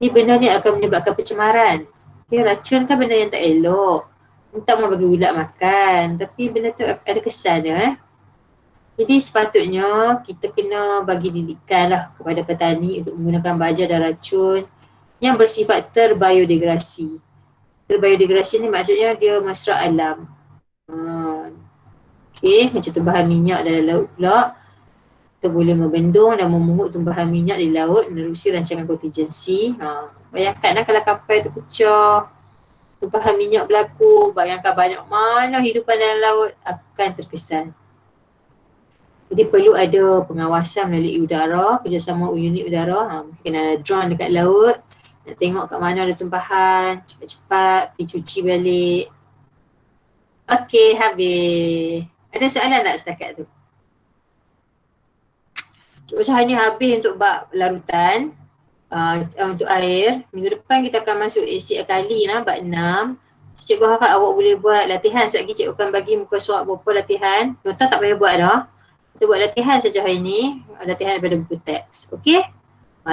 Ni benda ni akan menyebabkan pencemaran. Okay, racun kan benda yang tak elok. Entah mau bagi ulat makan, tapi benda tu ada kesan dia. Jadi sepatutnya kita kena bagi didikan lah kepada petani untuk menggunakan baja dan racun yang bersifat terbiodegradasi. Terbiodegradasi ni maksudnya dia mesra alam. Okey, macam tumbuhan minyak dalam laut pula. Kita boleh membendung dan memungut tumbuhan minyak di laut menerusi rancangan kontingensi. Bayangkanlah kalau kapal tu pecah, tumbuhan minyak berlaku, bayangkan banyak mana hidupan dalam laut akan terkesan. Jadi perlu ada pengawasan melalui udara, kerjasama unit udara. Mungkin ada drone dekat laut, nak tengok kat mana ada tumpahan, cepat-cepat pergi cuci balik. Okey, habis. Ada soalan tak setakat tu? Usaha ni habis untuk bab larutan, untuk air. Minggu depan kita akan masuk asid alkali lah, bab 6. Cikgu harap awak boleh buat latihan. Sekejap lagi cikgu akan bagi muka surat beberapa latihan. Nota tak payah buat dah. Kita buat latihan saja hari ni. Latihan daripada buku teks. Okey?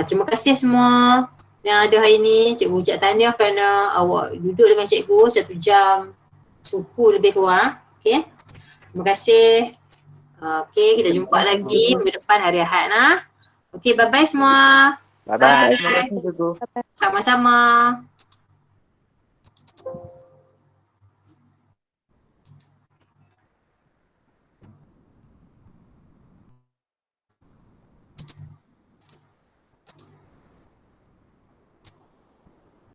Terima kasih semua yang ada hari ni. Cikgu ucap tahniah kerana awak duduk dengan cikgu 1 jam suku lebih kurang. Okey? Terima kasih. Okey, kita jumpa lagi minggu depan hari Ahad lah. Okey, bye-bye semua. Bye-bye. Bye. Sama-sama.